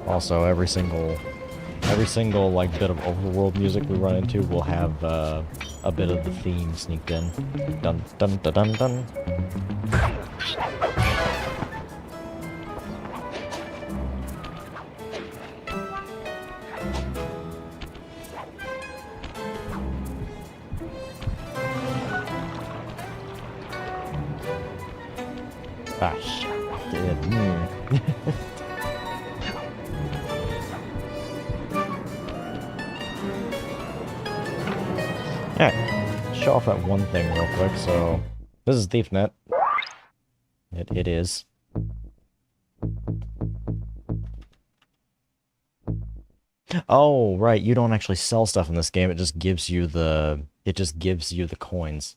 Also, every single like bit of overworld music we run into will have a bit of the theme sneaked in. Dun dun dun dun dun. Ah, shit. Alright, show off that one thing real quick. So, this is ThiefNet. It is. Oh, right, you don't actually sell stuff in this game, it just gives you the coins.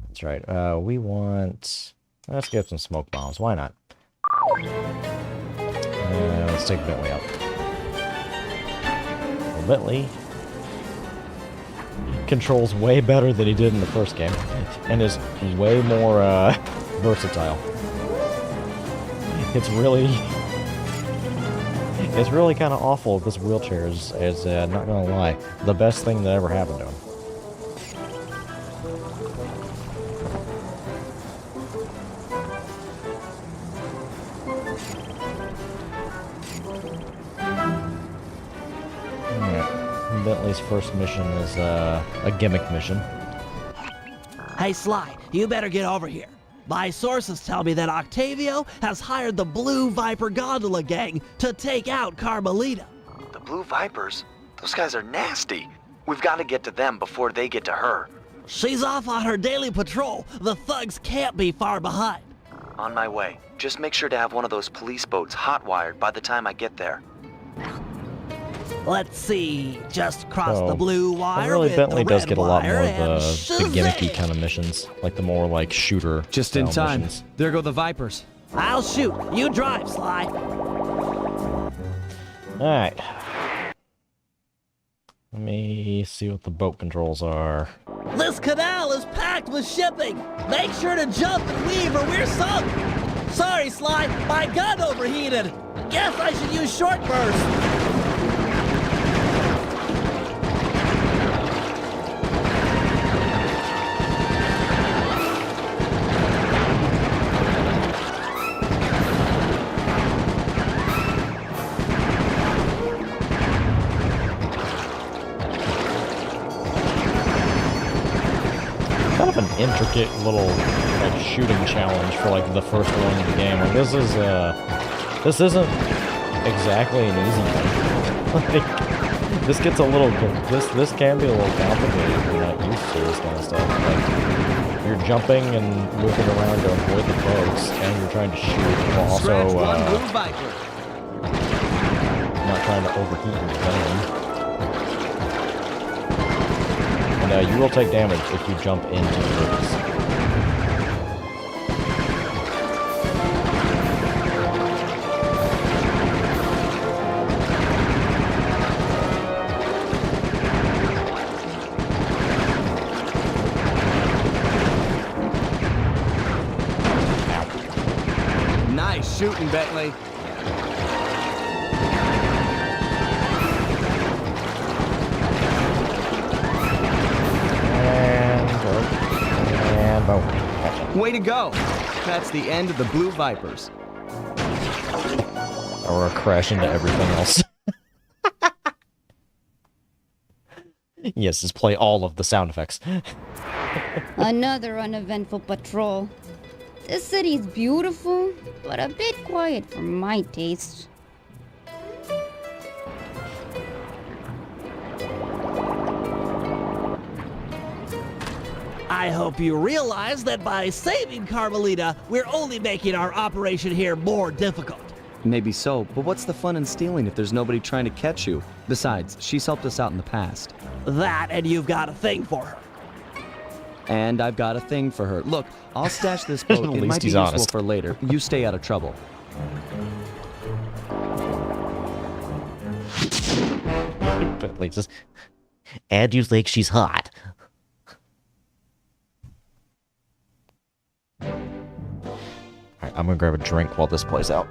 That's right. We want... Let's get some smoke bombs, why not? Let's take Bentley out. Well, Bentley controls way better than he did in the first game, and is way more versatile. It's really kind of awful. This wheelchair is not gonna lie, the best thing that ever happened to him. Bentley's first mission is a gimmick mission. Hey, Sly, you better get over here. My sources tell me that Octavio has hired the Blue Viper Gondola Gang to take out Carmelita. The Blue Vipers? Those guys are nasty. We've got to get to them before they get to her. She's off on her daily patrol. The thugs can't be far behind. On my way. Just make sure to have one of those police boats hot-wired by the time I get there. Let's see, just cross So, the blue wire really, with Bentley the does red get a lot more wire of and the gimmicky shazam! kind of missions, like the more like shooter. Just in style time. missions. There go the Vipers. I'll shoot. You drive, Sly. Alright. Let me me see what the boat controls are. This canal is packed with shipping. Make sure to jump and weave or we're sunk. Sorry, Sly, my gun overheated. Guess I should use short burst. Kind of an intricate little like shooting challenge for like the first one in the game. Like this isn't exactly an easy one. Like, this gets a little this can be a little complicated if you're not used to this kind of stuff. Like you're jumping and moving around to avoid the boats, and you're trying to shoot while also not trying to overheat your gun. And you will take damage if you jump into the boats. Nice shooting, Bentley. And boom. Gotcha. Way to go. That's the end of the Blue Vipers. Or a crash into everything else. Yes, just play all of the sound effects. Another uneventful patrol. This city is beautiful, but a bit quiet for my taste. I hope you realize that by saving Carmelita, we're only making our operation here more difficult. Maybe so, but what's the fun in stealing if there's nobody trying to catch you? Besides, she's helped us out in the past. That, and you've got a thing for her. And I've got a thing for her. Look, I'll stash this boat. At It least might be he's useful honest. for later. You stay out of trouble. But like just add you like she's hot. Alright, I'm gonna grab a drink while this plays out.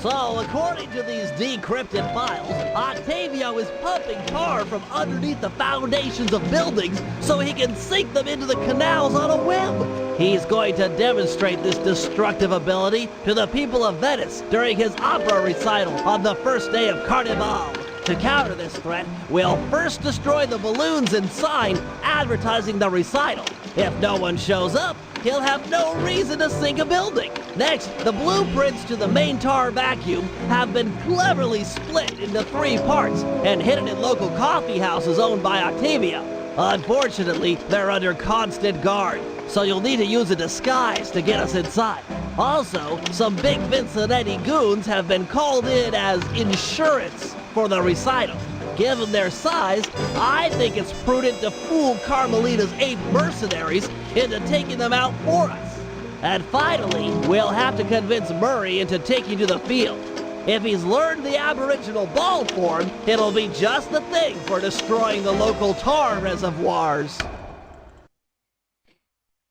So, according to these decrypted files, Octavio is pumping tar from underneath the foundations of buildings so he can sink them into the canals on a whim. He's going to demonstrate this destructive ability to the people of Venice during his opera recital on the first day of Carnival. To counter this threat, we'll first destroy the balloons and sign advertising the recital. If no one shows up, he'll have no reason to sink a building. Next, the blueprints to the main tar vacuum have been cleverly split into 3 parts and hidden in local coffee houses owned by Octavia. Unfortunately, they're under constant guard, so you'll need to use a disguise to get us inside. Also, some big Vincenetti goons have been called in as insurance for the recital. Given their size, I think it's prudent to fool Carmelita's 8 mercenaries into taking them out for us. And finally, we'll have to convince Murray into taking to the field. If he's learned the aboriginal ball form, it'll be just the thing for destroying the local tar reservoirs.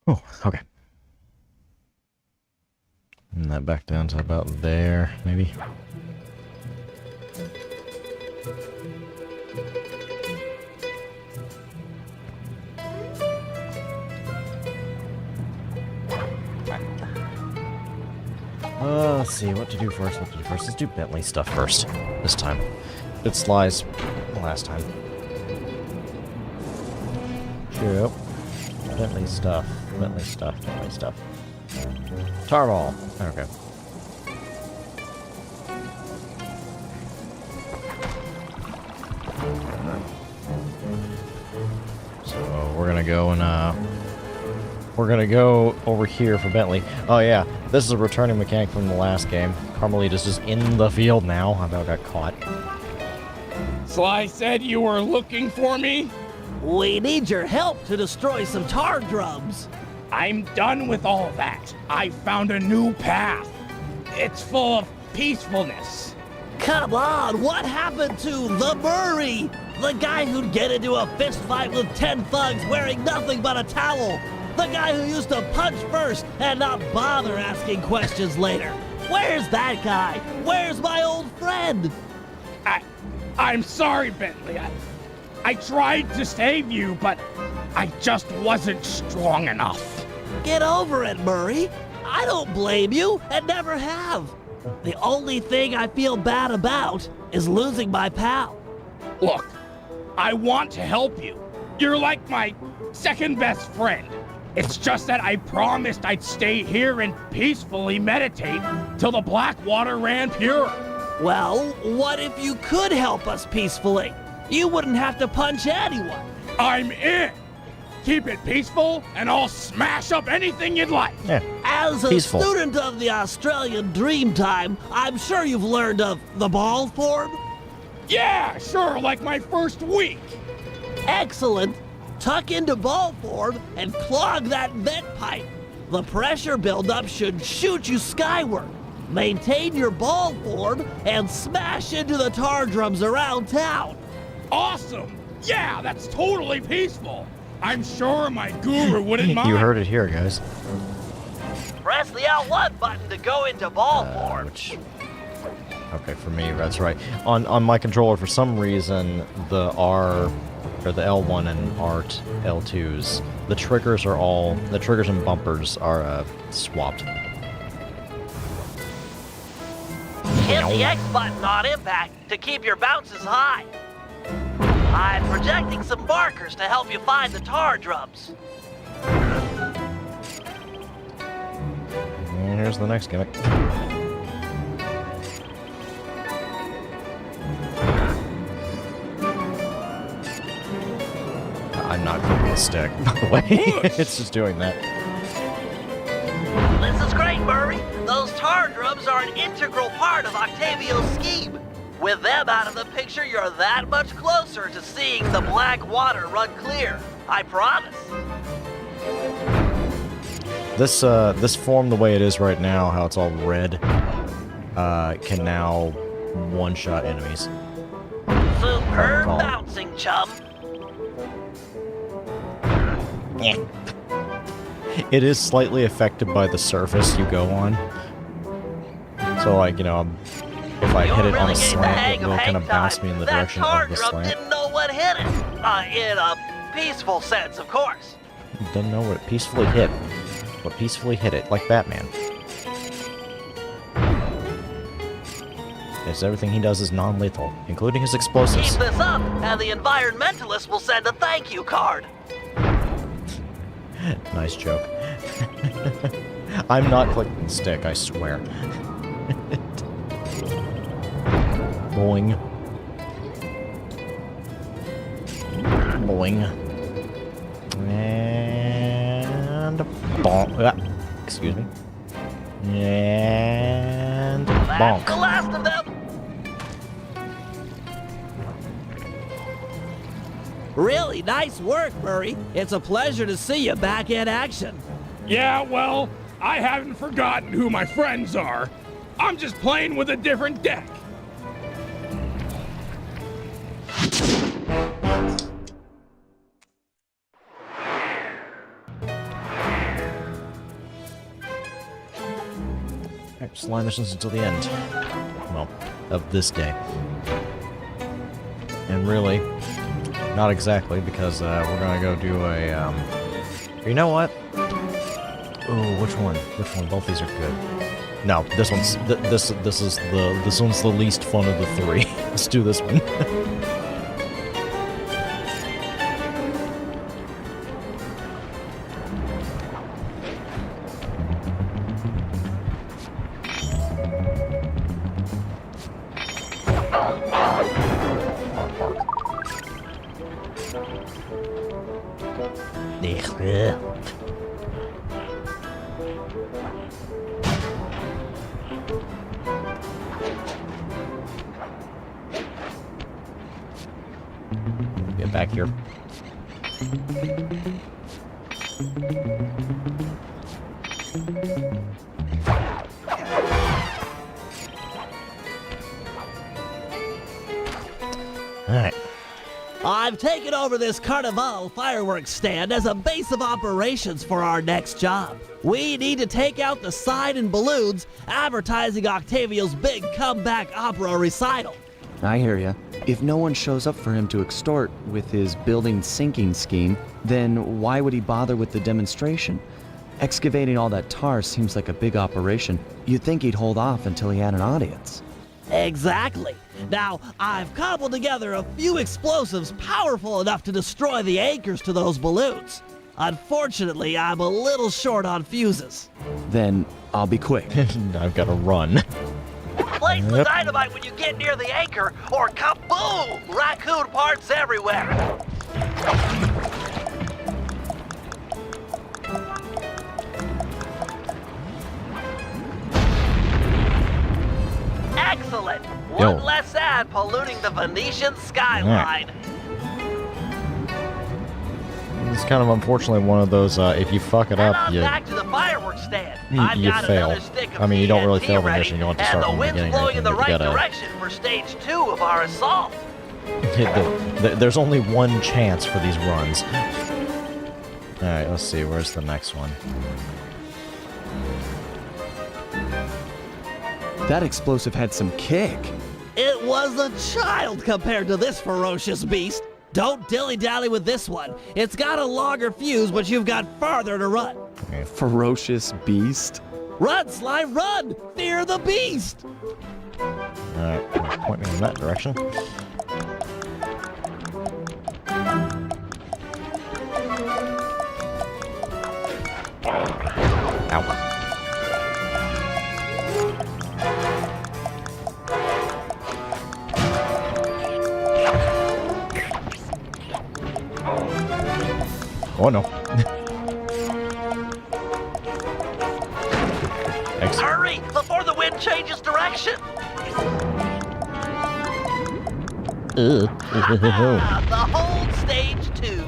Oh, okay. And that back down to about there, maybe. Let's see, what to do first, Let's do Bentley stuff first, this time. It slides last time. Yep. Bentley stuff. Tarball. Okay. So, we're gonna go and, we're gonna go over here for Bentley. Oh yeah, this is a returning mechanic from the last game. Carmelita's just in the field now. I about got caught. Sly said you were looking for me? We need your help to destroy some tar drums. I'm done with all that. I found a new path. It's full of peacefulness. Come on, what happened to the Murray? The guy who'd get into a fist fight with 10 thugs wearing nothing but a towel. The guy who used to punch first and not bother asking questions later. Where's that guy? Where's my old friend? I'm sorry, Bentley. I tried to save you, but I just wasn't strong enough. Get over it, Murray. I don't blame you and never have. The only thing I feel bad about is losing my pal. Look, I want to help you. You're like my second best friend. It's just that I promised I'd stay here and peacefully meditate till the black water ran pure. Well, what if you could help us peacefully? You wouldn't have to punch anyone. I'm in. Keep it peaceful, and I'll smash up anything you'd like. Yeah. As a Peaceful. student of the Australian Dreamtime, I'm sure you've learned of the ball form? Yeah, sure, like my first week. Excellent. Tuck into ball form and clog that vent pipe. The pressure buildup should shoot you skyward. Maintain your ball form and smash into the tar drums around town. Awesome. Yeah, that's totally peaceful. I'm sure my guru wouldn't mind. You heard it here, guys. Press the L1 button to go into ball form. Okay, for me, that's right. On my controller, for some reason, the R, or the L1 and L2s, the triggers and bumpers are swapped. Hit the X button on impact to keep your bounces high. I'm projecting some markers to help you find the tar drums. And here's the next gimmick. I'm not clicking the stick, by the way. It's just doing that. This is great, Murray. Those tar drums are an integral part of Octavio's scheme. With them out of the picture, you're that much closer to seeing the black water run clear. I promise. This form, the way it is right now, how it's all red, can now one-shot enemies. Superb bouncing, chum. Yeah. It is slightly affected by the surface you go on. So, like, you know, if I hit it on a slant, it will kind of bounce me in the direction of the slant. Didn't know what hit it. In a peaceful sense, of course. Didn't know what peacefully hit. But peacefully hit it, like Batman. Yes, everything he does is non-lethal, including his explosives. Keep this up, and the environmentalist will send a thank you card. Nice joke. I'm not clicking the stick, I swear. Boing. Boing. And bonk. Excuse me. And bonk. That's the last of them. Really nice work, Murray. It's a pleasure to see you back in action. Yeah, well, I haven't forgotten who my friends are. I'm just playing with a different deck. Alright, slime missions until the end. Well, of this day. And really, not exactly, because we're gonna go do a, you know what? Oh, which one? Which one? Both these are good. No, this one's, this one's the least fun of the three. Let's do this one. Get back here. Alright. I've taken over this Carnival fireworks stand as a base of operations for our next job. We need to take out the sign and balloons advertising Octavio's big comeback opera recital. I hear ya. If no one shows up for him to extort with his building sinking scheme, then why would he bother with the demonstration? Excavating all that tar seems like a big operation. You'd think he'd hold off until he had an audience. Exactly. Now, I've cobbled together a few explosives powerful enough to destroy the anchors to those balloons. Unfortunately, I'm a little short on fuses. Then I'll be quick. I've got to run. Place the dynamite when you get near the anchor, or kaboom! Raccoon parts everywhere. Excellent. One less ad polluting the Venetian skyline. It's kind of unfortunately one of those, if you fuck it up, you Back to the fireworks stand. you fail. I mean, you don't really fail the mission, you don't have to start and from the the wind's beginning. blowing in the You right gotta- direction for stage 2 of our assault. There's only one chance for these runs. Alright, let's see, where's the next one? That explosive had some kick. It was a child compared to this ferocious beast. Don't dilly-dally with this one. It's got a longer fuse, but you've got farther to run. Ferocious beast? Run, Slime, run! Fear the beast! Alright, point me in that direction. Ow. Oh no. Hurry, before the wind changes direction. The whole stage 2.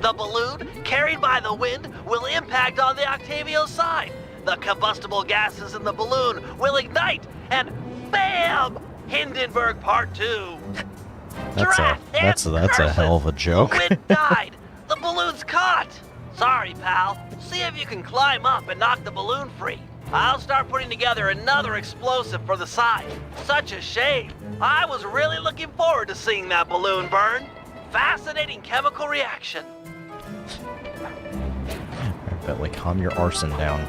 The balloon, carried by the wind, will impact on the Octavio side. The combustible gases in the balloon will ignite, and BAM! Hindenburg Part 2. That's a hell of a joke. The wind died. The balloon's caught. Sorry, pal. See if you can climb up and knock the balloon free. I'll start putting together another explosive for the side. Such a shame. I was really looking forward to seeing that balloon burn. Fascinating chemical reaction. Bentley, calm your arson down.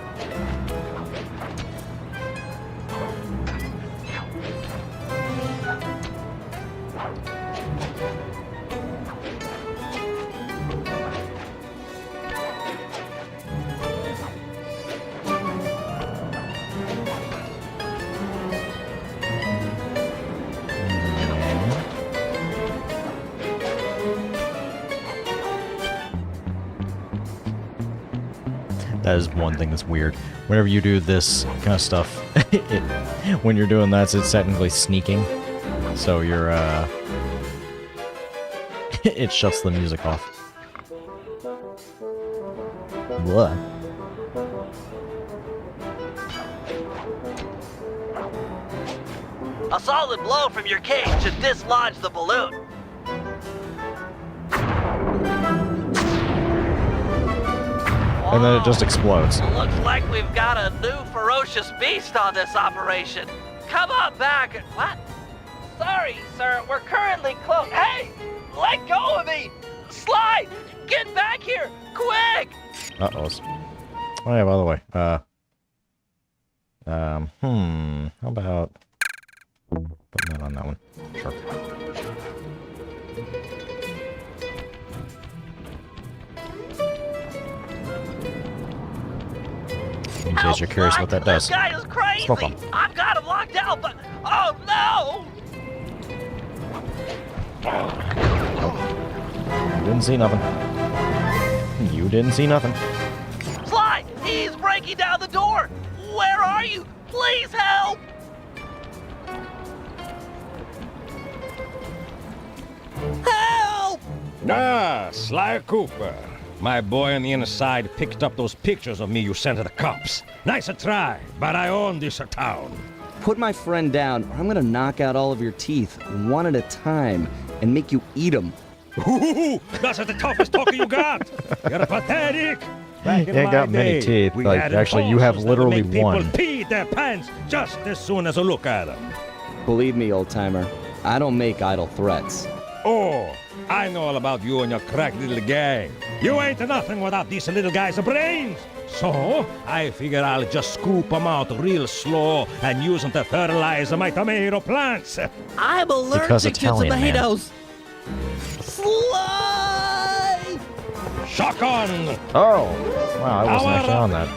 That is one thing that's weird. Whenever you do this kind of stuff, when you're doing that, it's technically sneaking. So you're, it shuts the music off. What? A solid blow from your cane should dislodge the balloon. And then it just explodes. Looks like we've got a new ferocious beast on this operation. Come on back. What? Sorry, sir. We're currently closed. Hey! Let go of me! Slide! Get back here! Quick! Uh-oh. Oh yeah, by the way, how about putting that on that one? Sure. In case you're curious what that does. This guy is crazy! Smoke 'em. I've got him locked out, but... Oh, no! You didn't see nothing. You didn't see nothing. Slide! He's breaking down the door! Where are you? Please help! Help! Ah, Sly Cooper. My boy on the inside picked up those pictures of me you sent to the cops. Nice a try, but I own this town. Put my friend down, or I'm gonna knock out all of your teeth, one at a time, and make you eat them. Ooh, that's the toughest talker you got. You're pathetic. Back in You ain't my got many day, teeth. we Like, had actually, you have enforcers that would literally make people one. pee their pants just as soon as a look at them. Believe me, old timer, I don't make idle threats. Oh, I know all about you and your crack little gang. You ain't nothing without these little guys' brains. So, I figure I'll just scoop them out real slow and use them to fertilize my tomato plants. I'm Because allergic to Italian, man. tomatoes. Slide! Shotgun! Oh! Wow, I wasn't actually Power on that.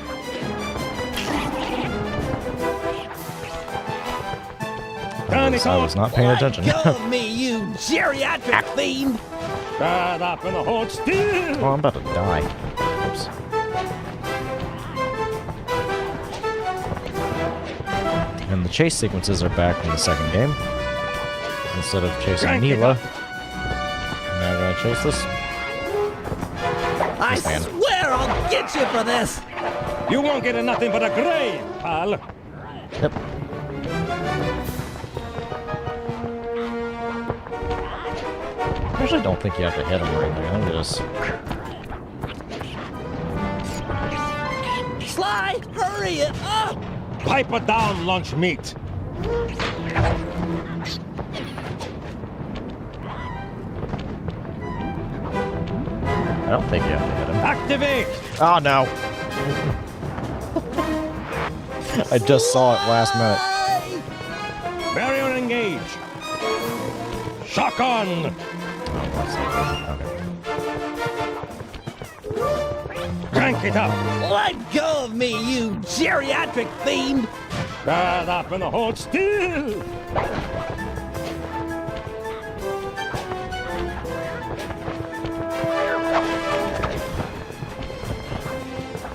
I was not paying attention. Let go of me, you geriatric fiend! Shut up and hold still! Oh, I'm about to die. Oops. And the chase sequences are back in the second game. Instead of chasing Crank it Mila, up. now I'm gonna chase this. I Stand. swear I'll get you for this! You won't get nothing but a grave, pal. Yep. I actually don't think you have to hit him or anything. I think you just... Sly, hurry it up! Pipe it down, lunch meat. I don't think you have to hit him. Activate! Oh, no. I just saw it last minute. Barrier engage. Shotgun! Crank it up! Let go of me, you geriatric fiend! Shut up and hold still!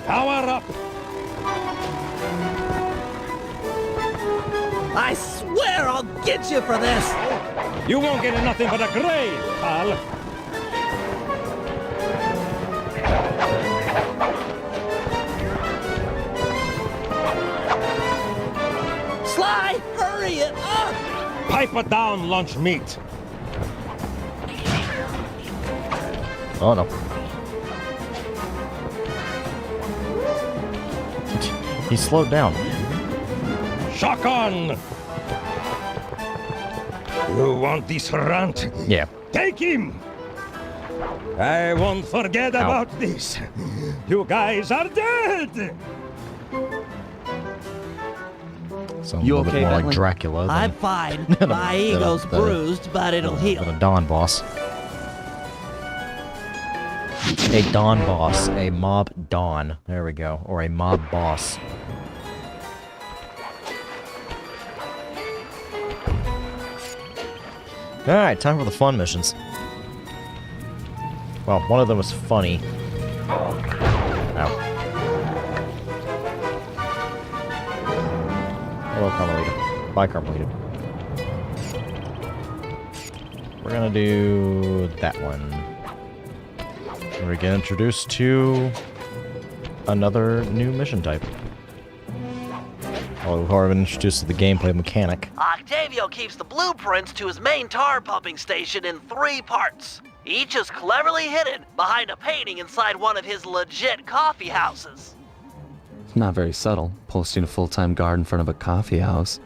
Power up! I swear I'll get you for this! You won't get nothing but a grave, pal. Sly, hurry it up! Pipe it down, lunch meat. Oh, no. He slowed down. Shotgun! You want this runt? Yeah. Take him! I won't forget about this. You guys are dead! Sounds You a little okay, bit more like Bentley? Dracula than, I'm fine. than a- My than a- ego's than a- bruised, but it'll than heal. a Don boss. A Don boss. A mob Don. There we go. Or a mob boss. Alright, time for the fun missions. Well, one of them was funny. Ow. Hello, Carmelita. Bye, Carmelita. We're gonna do that one. We're gonna get introduced to another new mission type. Oh, we've already been introduced to the gameplay mechanic. Octavio keeps the blueprints to his main tar pumping station in 3 parts. Each is cleverly hidden behind a painting inside one of his legit coffee houses. Not very subtle, posting a full-time guard in front of a coffee house.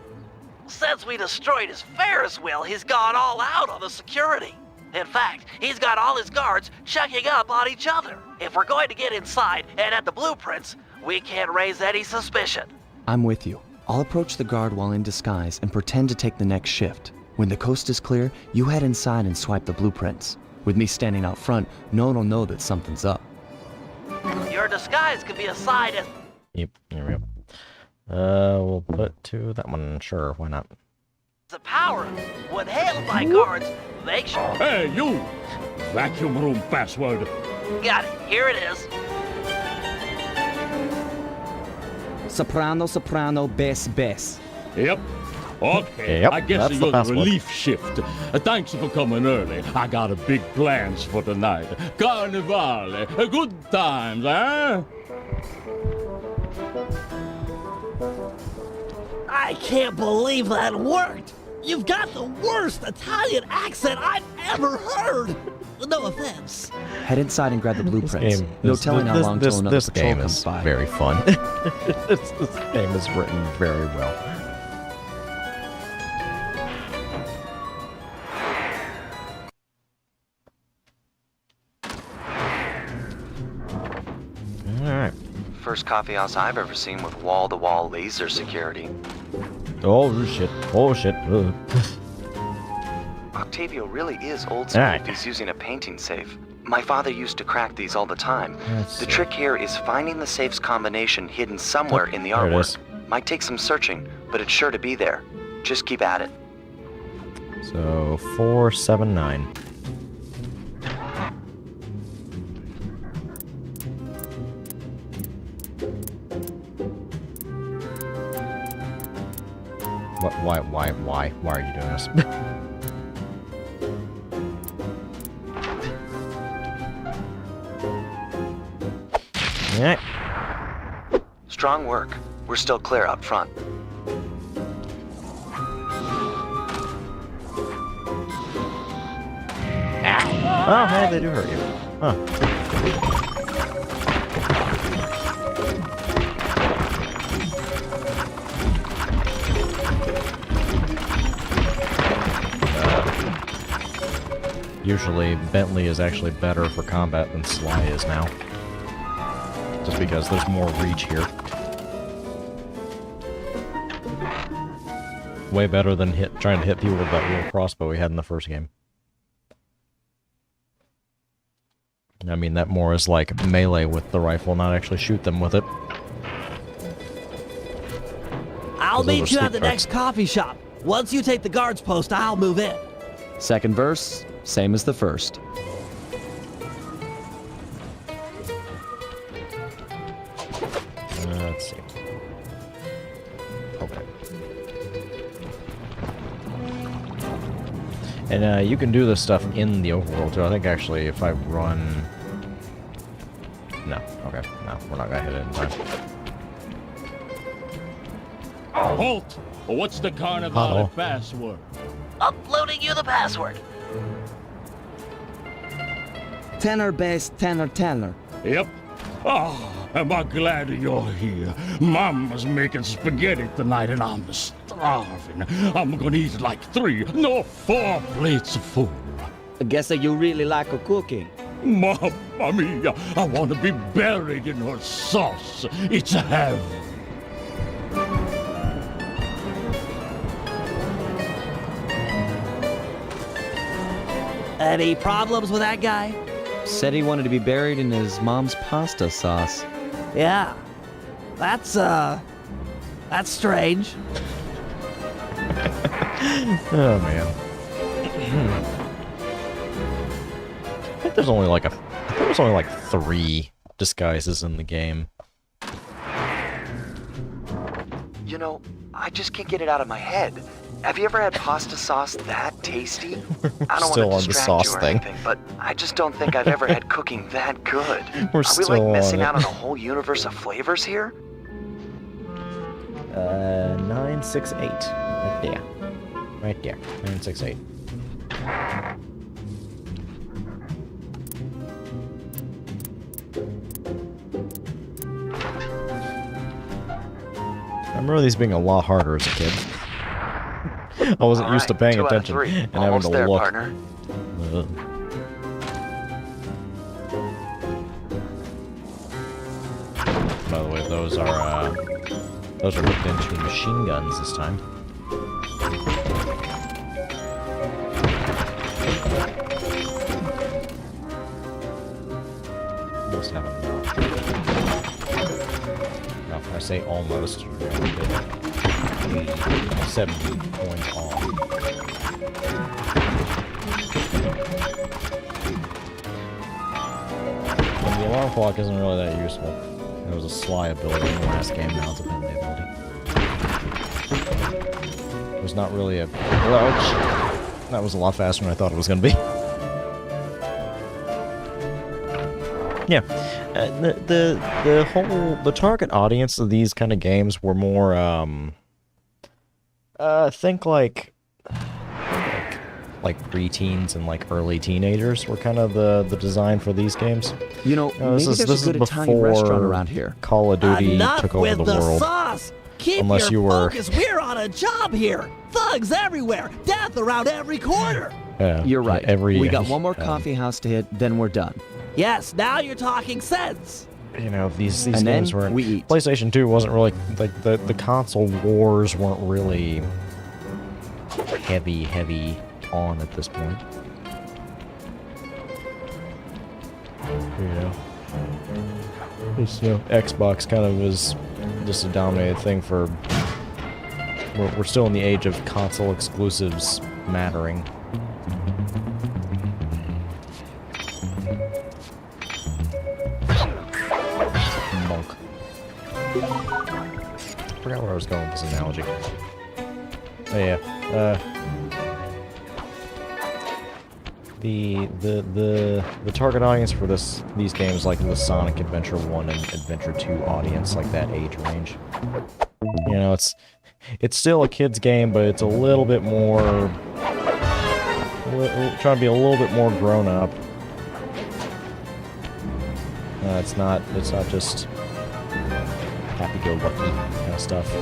Since we destroyed his Ferris wheel, he's gone all out on the security. In fact, he's got all his guards checking up on each other. If we're going to get inside and at the blueprints, we can't raise any suspicion. I'm with you. I'll approach the guard while in disguise and pretend to take the next shift. When the coast is clear, you head inside and swipe the blueprints. With me standing out front, no one will know that something's up. Your disguise could be a side as Yep, there we go. We'll put to that one. Sure, why not? a power. When hailed by guards, make sure. Hey, you! Vacuum room password. Got it. Here it is. Soprano, soprano, bass, bass. Yep. Okay, Yep, I guess that's the you're the password. relief shift. Thanks for coming early. I got a big plans for tonight. Carnivale, good times, huh? I can't believe that worked! You've got the worst Italian accent I've ever heard. No offense. Head inside and grab the blueprints. No telling how long till another patrol game comes is by. very fun. this game is written very well. Alright. First coffee house I've ever seen with wall-to-wall laser security. Oh shit. Oh shit. Ugh. Octavio really is old school if he's using a painting safe. My father used to crack these all the time. The trick here is finding the safe's combination hidden somewhere in the There it artwork. is. Might take some searching, but it's sure to be there. Just keep at it. So 479. Why are you doing this? Alright. Strong work. We're still clear up front. Oh, hey, they do hurt you. Huh. Usually, Bentley is actually better for combat than Sly is now. Just because there's more reach here. Way better than trying to hit people with that little crossbow we had in the first game. I mean, that more is like melee with the rifle, not actually shoot them with it. I'll Those are meet you at sneak the tracks. next coffee shop. Once you take the guard's post, I'll move in. Second verse, same as the first. Let's see. Okay. And you can do this stuff in the overworld too. I think actually if I run... No, okay. No, we're not gonna hit it in time. Halt! What's the Carnival Uh-oh. password? Uploading you the password. Tenor bass, tenor, tenor. Yep. Oh, am I glad you're here. Mama's making spaghetti tonight and I'm starving. I'm gonna eat like 4 plates of food. I guess that you really like cooking. Mamma mia, I want to be buried in her sauce. It's heaven. Any problems with that guy? Said he wanted to be buried in his mom's pasta sauce. Yeah. That's strange. Oh man. I think there's only like there's only like 3 disguises in the game. You know, I just can't get it out of my head. Have you ever had pasta sauce that tasty? I don't still want on to the distract sauce you or thing. anything, but I just don't think I've ever had cooking that good. We're Are we still like on missing it. out on a whole universe of flavors here? 968. Right there. Right there. 968. I remember these being a lot harder as a kid. I wasn't used to Alright, paying 2 out of attention 3. and having Almost to there, look. partner. Ugh. By the way, those are hooked into machine guns this time. Almost have enough. Now, if I say almost, you're going to get 70 points off. And the alarm clock isn't really that useful. It was a Sly ability in the last game, now it's a Bentley ability. It was not really a... Ouch! That was a lot faster than I thought it was going to be. Yeah, the target audience of these kind of games were more, think like, like preteens and like early teenagers were kind of the design for these games. You know, maybe there's a good Italian restaurant around here. Call of Duty Enough took over with the world. Sauce. Keep Unless your you were- focus. We're on a job here. Thugs everywhere. Death around every corner. Yeah, You're right. Every We got one more coffee house to hit, then we're done. Yes, now you're talking sense. You know, these And games then weren't. we eat. PlayStation 2 wasn't really like the console wars weren't really heavy on at this point. You know, this, you know, Xbox kind of is just a dominated thing for. We're still in the age of console exclusives mattering. Monk. Forgot where I was going with this analogy. Oh yeah. The target audience for these games, like the Sonic Adventure 1 and Adventure 2 audience, like that age range. You know, it's still a kid's game, but it's a little bit more trying to be a little bit more grown up. It's not just happy-go-lucky kind of stuff. You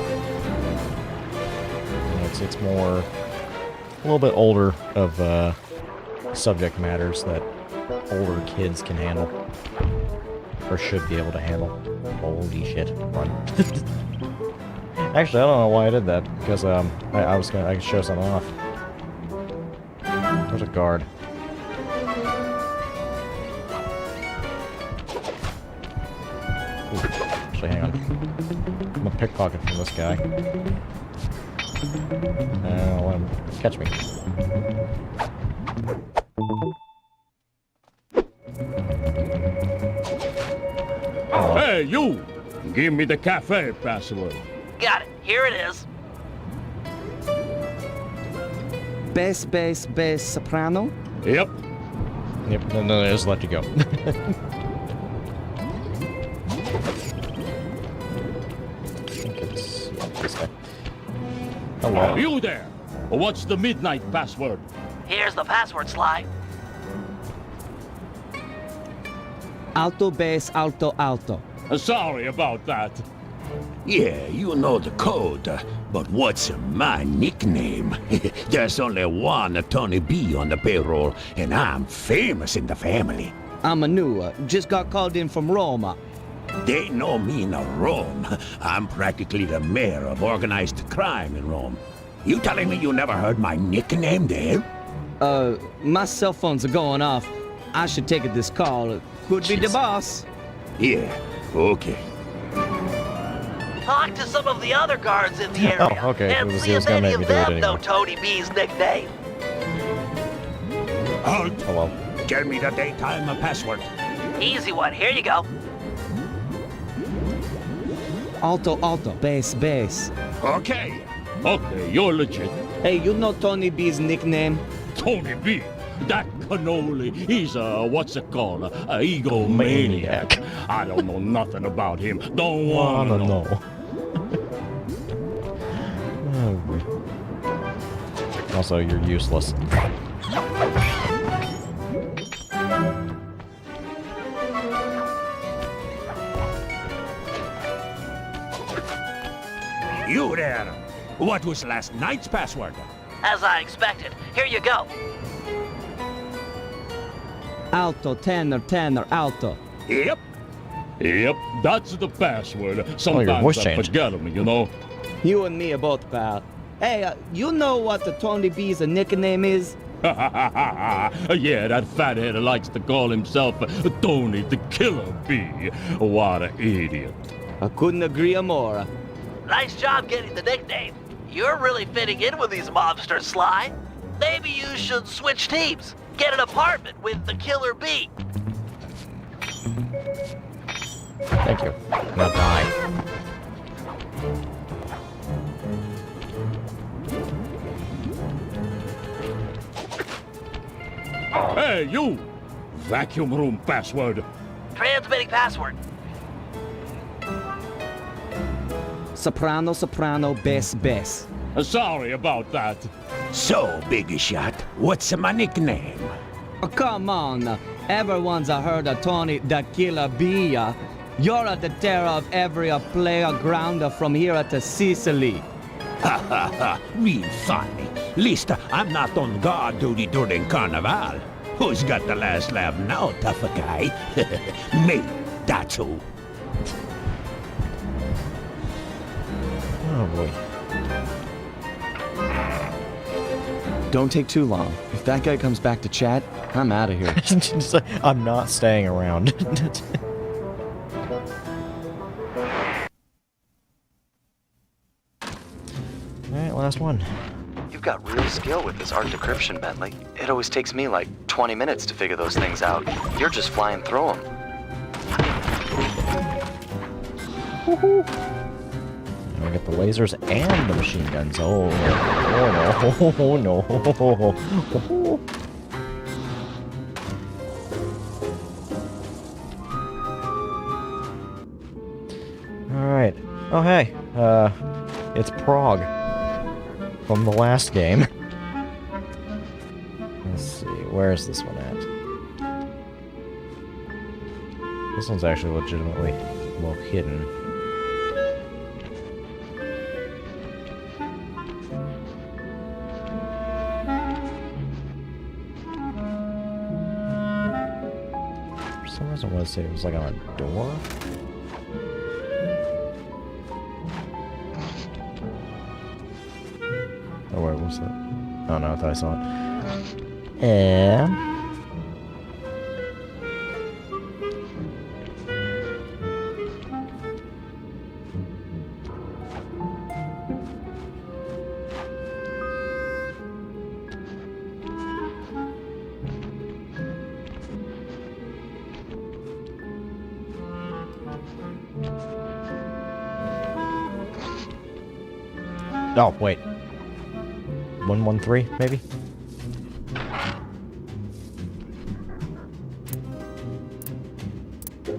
know, it's more a little bit older of subject matters that older kids can handle or should be able to handle. Holy shit! Run. Actually, I don't know why I did that because I could show something off. There's a guard. Actually, hang on. I'm a pickpocket from this guy. Let him catch me. Oh. Hey, you! Give me the cafe password. Got it. Here it is. Bass, soprano? Yep. Yep, no, just let you go. I think it's this guy. Hello. You there! What's the midnight password? Here's the password, Sly. Alto, bass, alto, alto. Sorry about that. Yeah, you know the code, but what's my nickname? There's only one Tony B on the payroll, and I'm famous in the family. I'm a new, just got called in from Roma. They know me in Rome. I'm practically the mayor of organized crime in Rome. You telling me you never heard my nickname there? My cell phones are going off. I should take this call. Could be the boss. Yeah, okay. Talk to some of the other guards in the area. Oh, okay. And He was see if gonna any make of me do it them know anyway. Tony B's nickname. Hello. Tell me the daytime password. Easy one. Here you go. Alto, alto, bass, bass. Okay. Okay, you're legit. Hey, you know Tony B's nickname? Tony B. That cannoli, he's a, what's it called, a egomaniac. I don't know nothing about him. Don't wanna know. Also, you're useless. You there. What was last night's password? As I expected. Here you go. Alto, tenor, tenor, alto. Yep. Yep, that's the password. your Sometimes voice I changed. forget them, you know. You and me are both, pal. Hey, you know what the Tony B's nickname is? Yeah, that fathead likes to call himself Tony the Killer Bee. What an idiot. I couldn't agree more. Nice job getting the nickname. You're really fitting in with these mobsters, Sly. Maybe you should switch teams. Get an apartment with the Killer Bee. Thank you. Now die. Hey, you! Vacuum room password. Transmitting password. Soprano, soprano, bass, bass. Sorry about that. So, Big Shot, what's my nickname? Oh, come on. Everyone's heard of Tony the Killer Bee. You're at the terror of every playground from here to Sicily. Ha ha ha, real funny. Least I'm not on guard duty during Carnival. Who's got the last laugh now, tough guy? Me, that's who. Oh boy. Don't take too long. If that guy comes back to chat, I'm out of here. Just like, I'm not staying around. Alright, last one. You've got real skill with this art decryption, Bentley. It always takes me like 20 minutes to figure those things out. You're just flying through them. Now we get the lasers and the machine guns. Oh no. Oh no. Alright. Oh hey. It's Prague. From the last game. Let's see, where is this one at? This one's actually legitimately well hidden. For some reason I want to say it was like on a door. Oh, where was that? Oh no, I thought I saw it. Oh, wait. 113, maybe?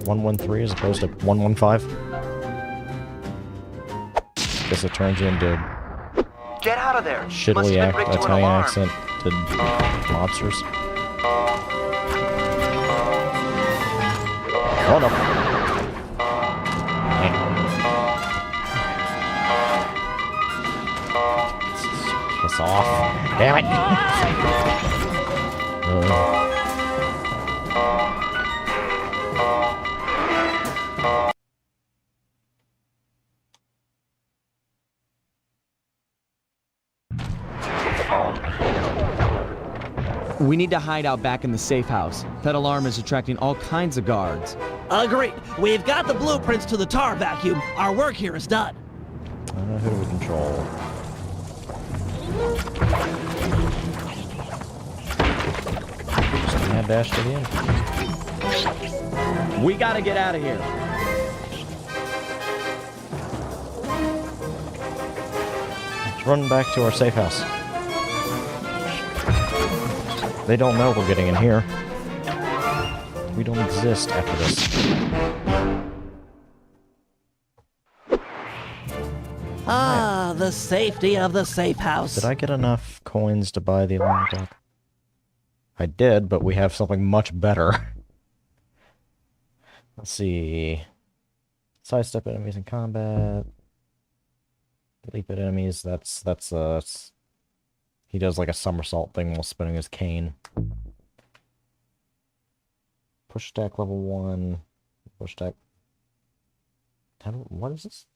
(113) as opposed to 115? Guess it turns you into Get out of there! Must have been rigged to an Italian alarm. accent to monsters. Oh no. Piss off. Damn it! We need to hide out back in the safe house. That alarm is attracting all kinds of guards. Agreed. We've got the blueprints to the tar vacuum. Our work here is done. Who do we control? Just mad dash to the end. We gotta get out of here. Let's run back to our safe house. They don't know we're getting in here. We don't exist after this. Ah, the safety of the safe house. Did I get enough coins to buy the alarm clock? I did, but we have something much better. Let's see. Sidestep enemies in combat. Leap at enemies. That's he does like a somersault thing while spinning his cane. Push stack level 1. Push stack. What is this?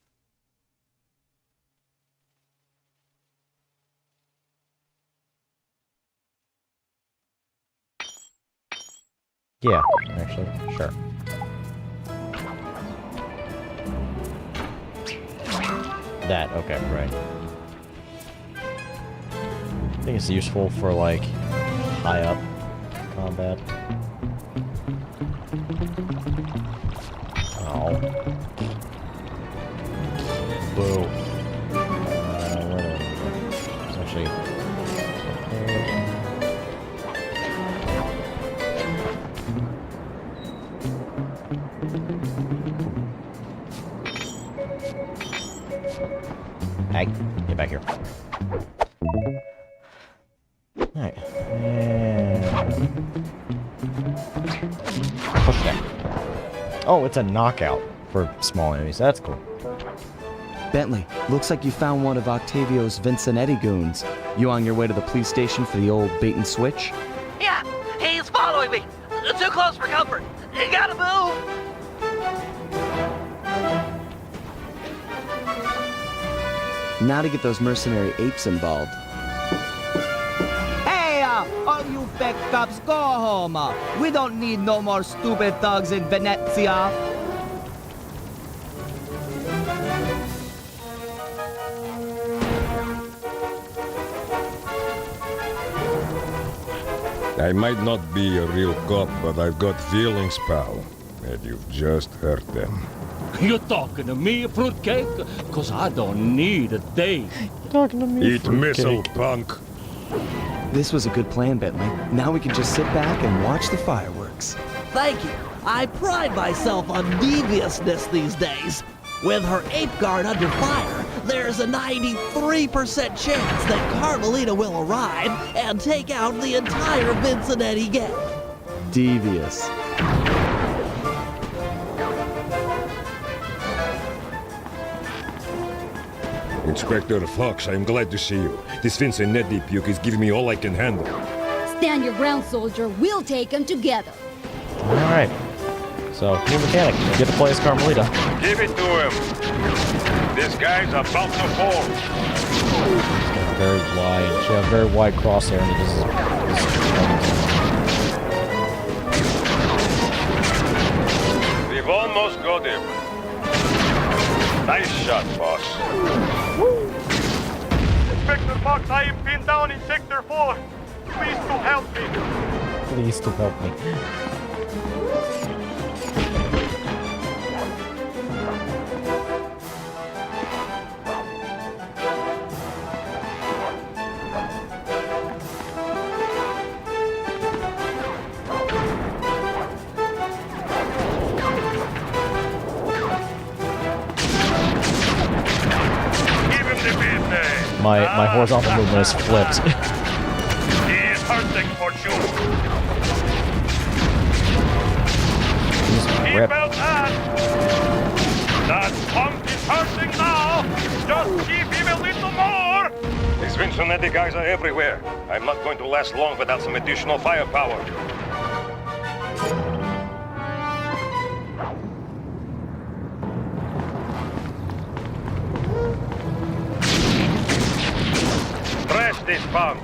Yeah, actually, sure. That, okay, right. I think it's useful for, like, high up combat. Oh. Boo. It's actually... Hey, get back here. Oh, it's a knockout for small enemies. That's cool. Bentley, looks like you found one of Octavio's Vincinetti goons. You on your way to the police station for the old bait and switch? Yeah, he's following me. Too close for comfort. You gotta move. Now to get those mercenary apes involved. Hey, all you fake cops, go home. We don't need no more stupid thugs in Venezia. I might not be a real cop, but I've got feelings, pal. And you've just hurt them. You talking to me, fruitcake? Cause I don't need a date. Talking to me, Eat missile, punk. This was a good plan, Bentley. Now we can just sit back and watch the fireworks. Thank you. I pride myself on deviousness these days. With her ape guard under fire, there's a 93% chance that Carmelita will arrive and take out the entire Vincinetti gang. Devious. Inspector Fox, I'm glad to see you. This Vincinetti puke is giving me all I can handle. Stand your ground, soldier. We'll take them together. Alright. So, new mechanic. Get to play as Carmelita. Give it to him. This guy's about to fall. She's got very wide. She has very wide crosshair, and it is. We've almost got him. Nice shot, boss. Inspector Fox, I am pinned down in Sector 4. Please to help me. Please to help me. My horizontal movement is flipped. He is hurting for sure. He felt that. That punk is hurting now. Just give him a little more. These Vincinetti guys are everywhere. I'm not going to last long without some additional firepower. Trash this punk.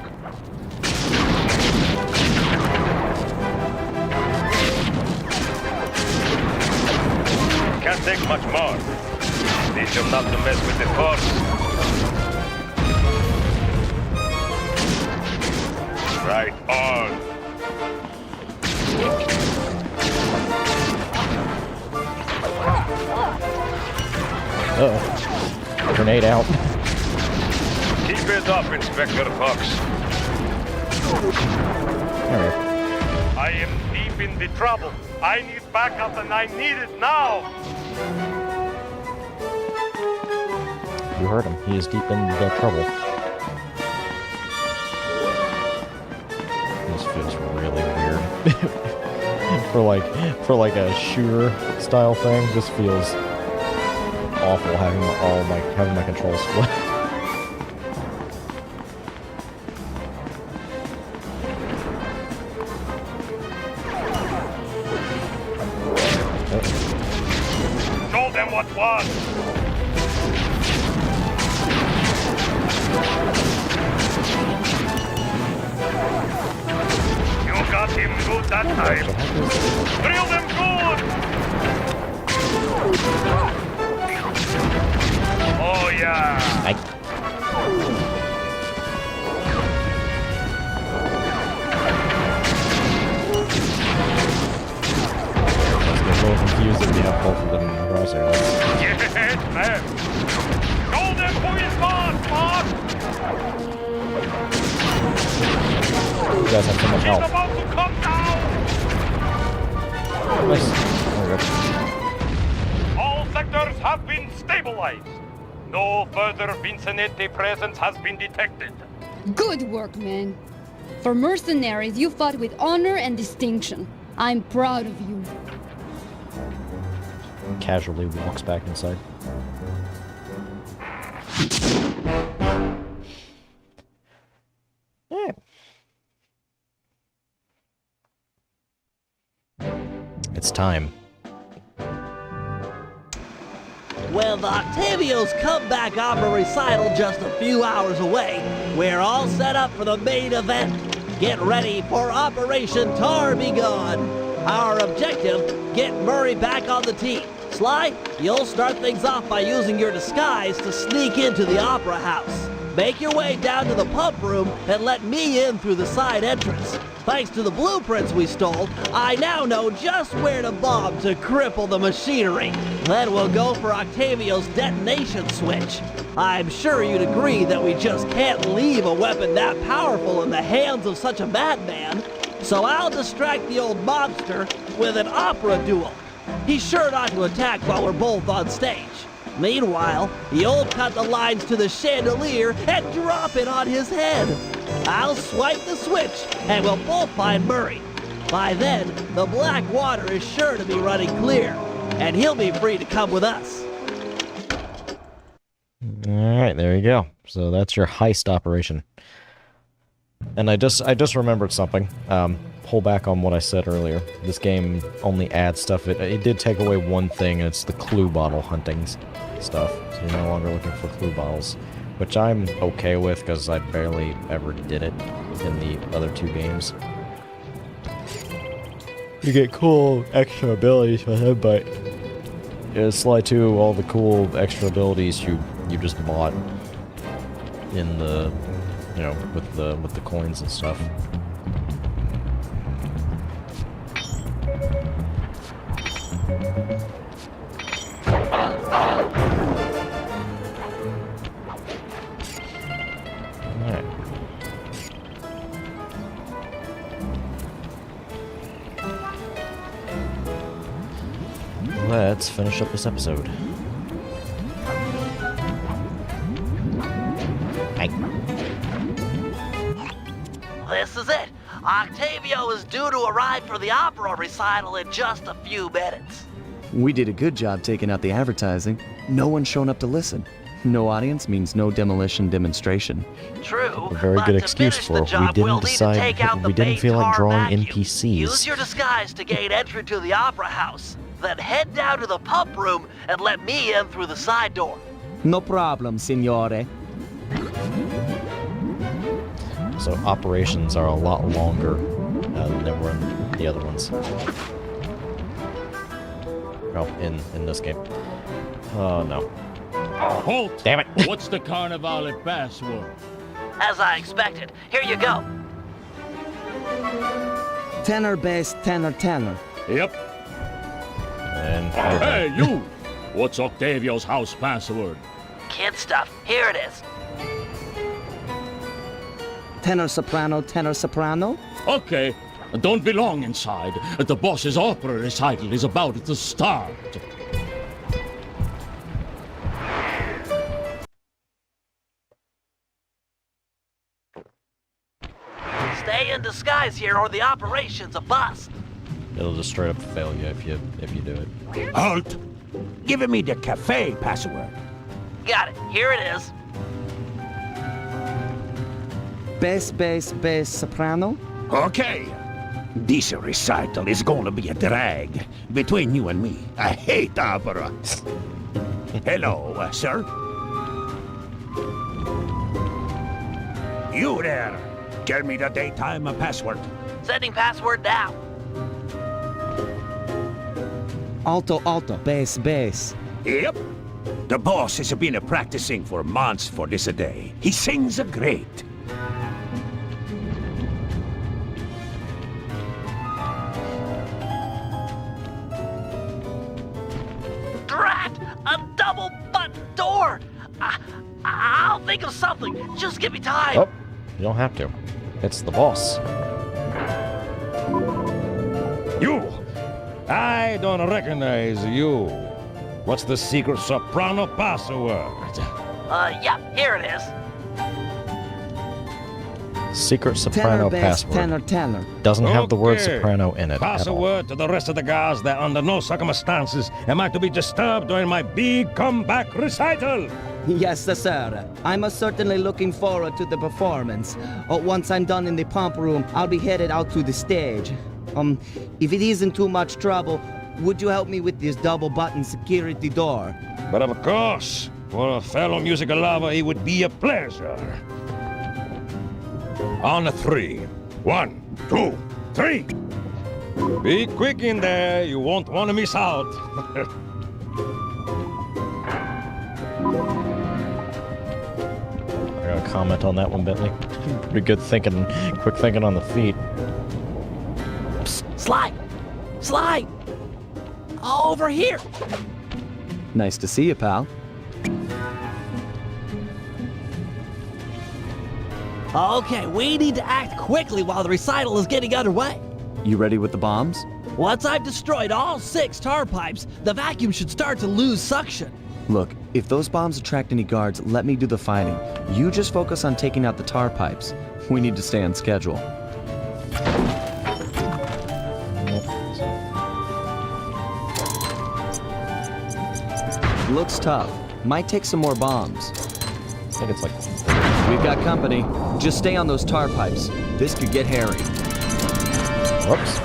Can't take much more. Teach him not to mess with the force. Right on. Uh-oh. Grenade out. Keep it up, Inspector Fox. There we go. I am deep in the trouble. I need backup and I need it now. You heard him. He is deep in the trouble. This feels really weird. for like a shooter style thing, this feels awful having my controls split. Show them what was. You got him good that time. Drill them good. Oh yeah. A little confused that we have both of them in the crosshair. Yes, man. Show them who is boss, boss. You guys have so much He's health. about to come down. Nice. There we go. All sectors have been stabilized. No further Vincinetti presence has been detected. Good work, man. For mercenaries, you fought with honor and distinction. I'm proud of you. casually walks back inside. Yeah. It's time. With Octavio's comeback opera recital just a few hours away, we're all set up for the main event. Get ready for Operation Tar Be Gone. Our objective, get Murray back on the team. Sly, you'll start things off by using your disguise to sneak into the opera house. Make your way down to the pump room and let me in through the side entrance. Thanks to the blueprints we stole, I now know just where to bomb to cripple the machinery. Then we'll go for Octavio's detonation switch. I'm sure you'd agree that we just can't leave a weapon that powerful in the hands of such a madman. So I'll distract the old mobster with an opera duel. He's sure not to attack while we're both on stage. Meanwhile, you'll cut the lines to the chandelier and drop it on his head. I'll swipe the switch, and we'll both find Murray. By then, the black water is sure to be running clear, and he'll be free to come with us. Alright, there you go. So that's your heist operation. And I just remembered something. Pull back on what I said earlier. This game only adds stuff. It did take away one thing, and it's the clue bottle hunting stuff. So you're no longer looking for clue bottles, which I'm okay with because I barely ever did it in the other two games. You get cool extra abilities with him, but in Sly 2, all the cool extra abilities you just bought in the, you know, with the coins and stuff. Alright. Let's finish up this episode. This is it. Octavio is due to arrive for the opera recital in just a few minutes. We did a good job taking out the advertising. No one's shown up to listen. No audience means no demolition demonstration. True. A very good excuse for it. We didn't decide. We didn't feel like drawing NPCs. Use your disguise to gain entry to the opera house. Then head down to the pump room and let me in through the side door. No problem, signore. So operations are a lot longer than they were in the other ones. Well, in this game. Oh no. Halt! Damn it! What's the Carnivale password? As I expected. Here you go. Tenor, bass, tenor, tenor. Yep. And hey, you! What's Octavio's house password? Kid stuff. Here it is. Tenor, soprano, tenor, soprano. Okay. Don't be long inside. The boss's opera recital is about to start. Stay in disguise here or the operation's a bust. it'll just straight up fail you if you do it. Halt! Give me the cafe password. Got it. Here it is. Bass, bass, bass, soprano. Okay. This recital is gonna be a drag between you and me. I hate opera. Hello, sir. You there. Tell me the daytime password. Sending password now. Alto, alto, bass, bass. Yep. The boss has been practicing for months for this day. He sings great. Drat! A double button door! I'll think of something. Just give me time. Oh, you don't have to. It's the boss. You! I don't recognize you. What's the secret soprano password? Yep, here it is. Secret soprano password. Tenor. Doesn't have the word Okay. soprano in it Pass at a all. word to the rest of the guards that under no circumstances am I to be disturbed during my big comeback recital. Yes, sir. I'm certainly looking forward to the performance. Once I'm done in the pump room, I'll be headed out to the stage. If it isn't too much trouble, would you help me with this double-button security door? But of course, for a fellow musical lover, it would be a pleasure. On a 3. 1, 2, 3. Be quick in there. You won't want to miss out. I gotta comment on that one, Bentley. Pretty good thinking, quick thinking on the feet. Psst, Sly! Sly! Over here! Nice to see you, pal. Okay, we need to act quickly while the recital is getting underway. You ready with the bombs? Once I've destroyed all 6 tar pipes, the vacuum should start to lose suction. Look, if those bombs attract any guards, let me do the fighting. You just focus on taking out the tar pipes. We need to stay on schedule. Looks tough. Might take some more bombs. I think it's like... We've got company. Just stay on those tar pipes. This could get hairy. Whoops.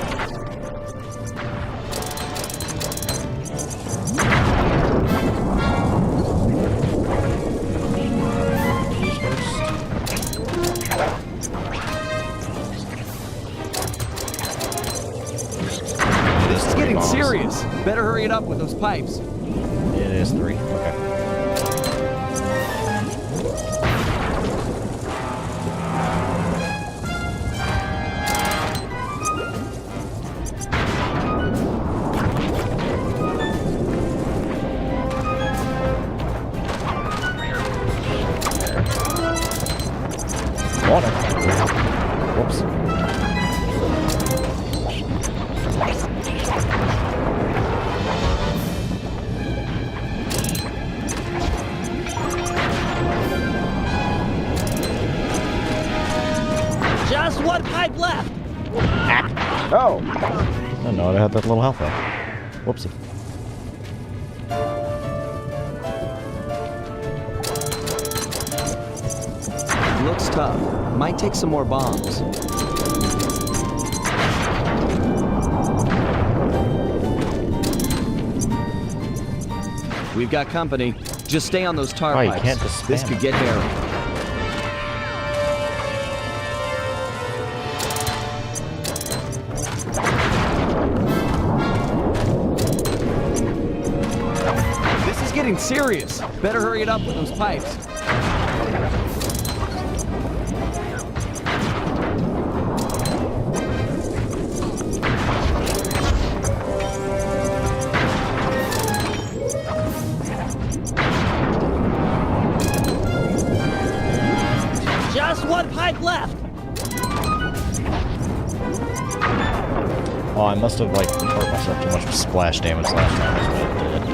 This is getting serious. Better hurry it up with those pipes. It is 3. Okay. Water. Whoops. Just 1 pipe left! Oh! I didn't know I had that little health left. Whoopsie. Looks tough. Might take some more bombs. We've got company. Just stay on those tar Oh, you pipes. can't just This spam could it. get hairy. This is getting serious. Better hurry it up with those pipes. Just 1 pipe left! Oh, I must have, like, hurt myself too much with splash damage last time. That's what I did.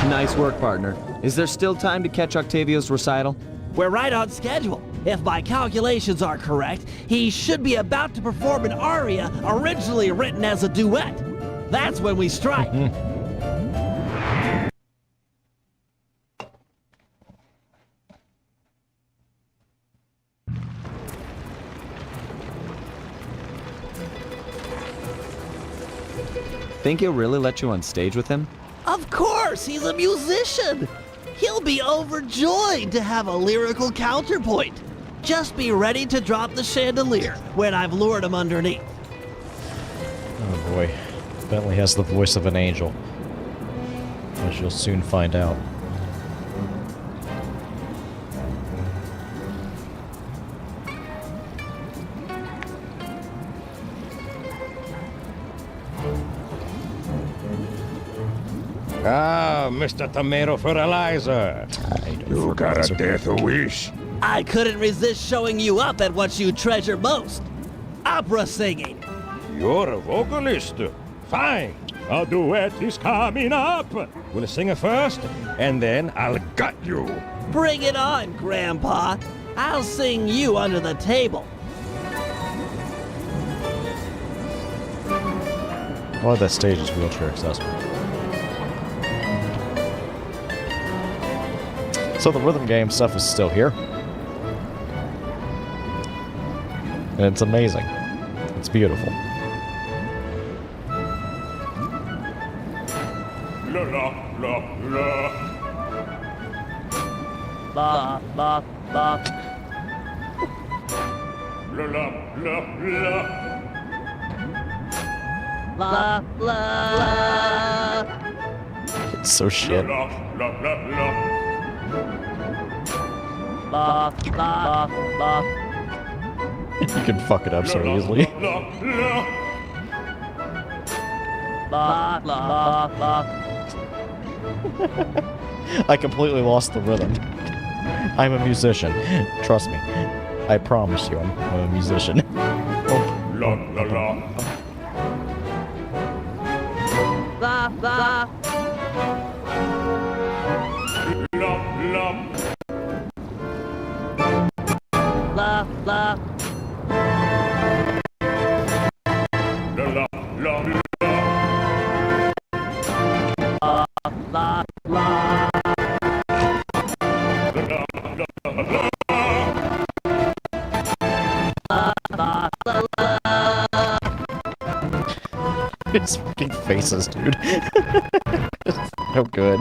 Nice work, partner. Is there still time to catch Octavio's recital? We're right on schedule. If my calculations are correct, he should be about to perform an aria originally written as a duet. That's when we strike. Think he'll really let you on stage with him? Of course, he's a musician. He'll be overjoyed to have a lyrical counterpoint. Just be ready to drop the chandelier when I've lured him underneath. Oh boy. Bentley has the voice of an angel. As you'll soon find out. Ah, Mr. Tomato Fertilizer. You got a death wish? I couldn't resist showing you up at what you treasure most. Opera singing. You're a vocalist. Fine. A duet is coming up. We'll sing it first, and then I'll gut you. Bring it on, Grandpa. I'll sing you under the table. Well, that stage is wheelchair accessible. So the rhythm game stuff is still here. And it's amazing. It's beautiful. La la la la. La la la. La la la la. La la. It's so shit. La la la la. La la la. You can fuck it up so easily. La la. La la la. I completely lost the rhythm. I'm a musician. Trust me. I promise you, I'm a musician. La la la. La la. La la. La la. La la la la. La la. His fucking faces, dude. It's so good.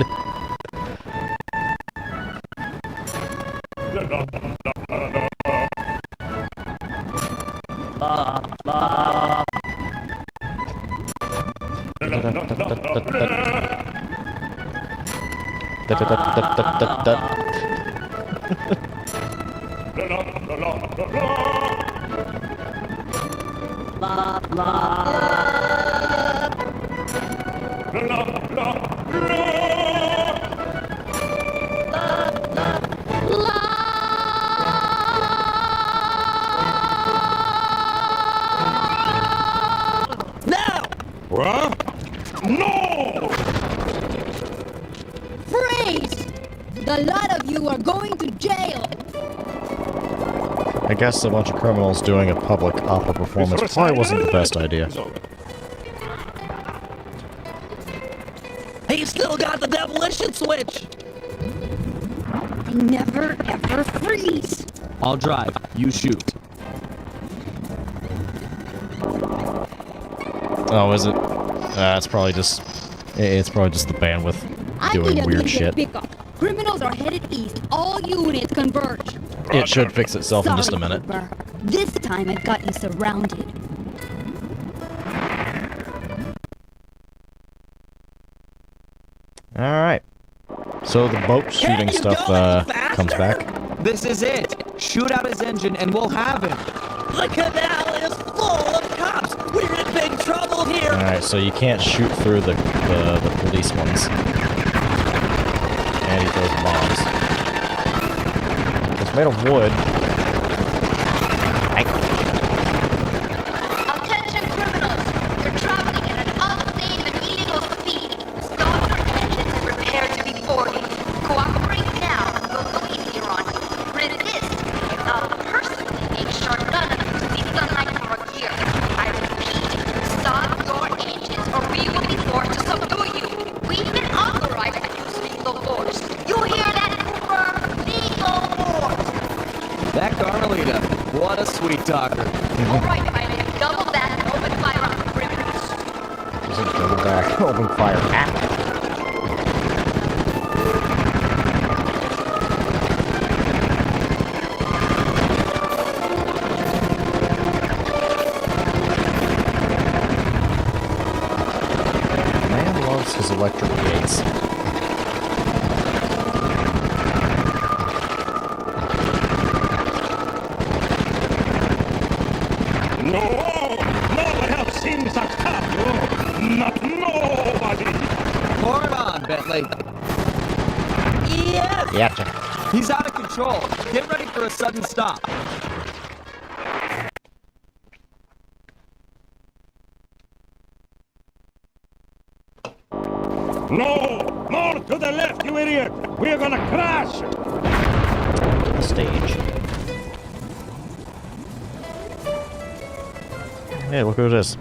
Now! What? No! Freeze! The lot of you are going to jail. I guess a bunch of criminals doing a public opera performance probably wasn't the best idea. He's still got the demolition switch. I never ever freeze. I'll drive. You shoot. Oh, is it? It's probably just the bandwidth I doing need a weird immediate shit. pickup. Criminals are headed east. All units converge. It should fix itself in just a Sorry, minute. Cooper. This time I've got you surrounded. Alright. So the boat shooting stuff comes back. This is it. Shoot out his engine and we'll have him. The canal is full of cops. We're in big trouble here. Alright, so you can't shoot through the police ones. And he throws bombs. It's made of wood. Attention criminals! You're traveling at an unsafe and illegal speed. Stop your engines and prepare to be boarded. Cooperate now and we'll go easier on you. Resist, and I'll personally make sure none of you see sunlight from our gear. I repeat, stop your engines or we will be forced to subdue you. We've been authorized to use lethal force. You hear that, Cooper? Lethal force! That Carmelita, what a sweet talker. Alright, pilot, double back and open fire on the criminals. Just a double back, open fire. Man loves his electric gates. No! Nobody else seems to stop you! Not nobody! Pour it on, Bentley. Yes! Gotcha. He's out of control. Patrol, get ready for a sudden stop. No! More to the left, you idiot! We're gonna crash! The stage. Hey, look who it is.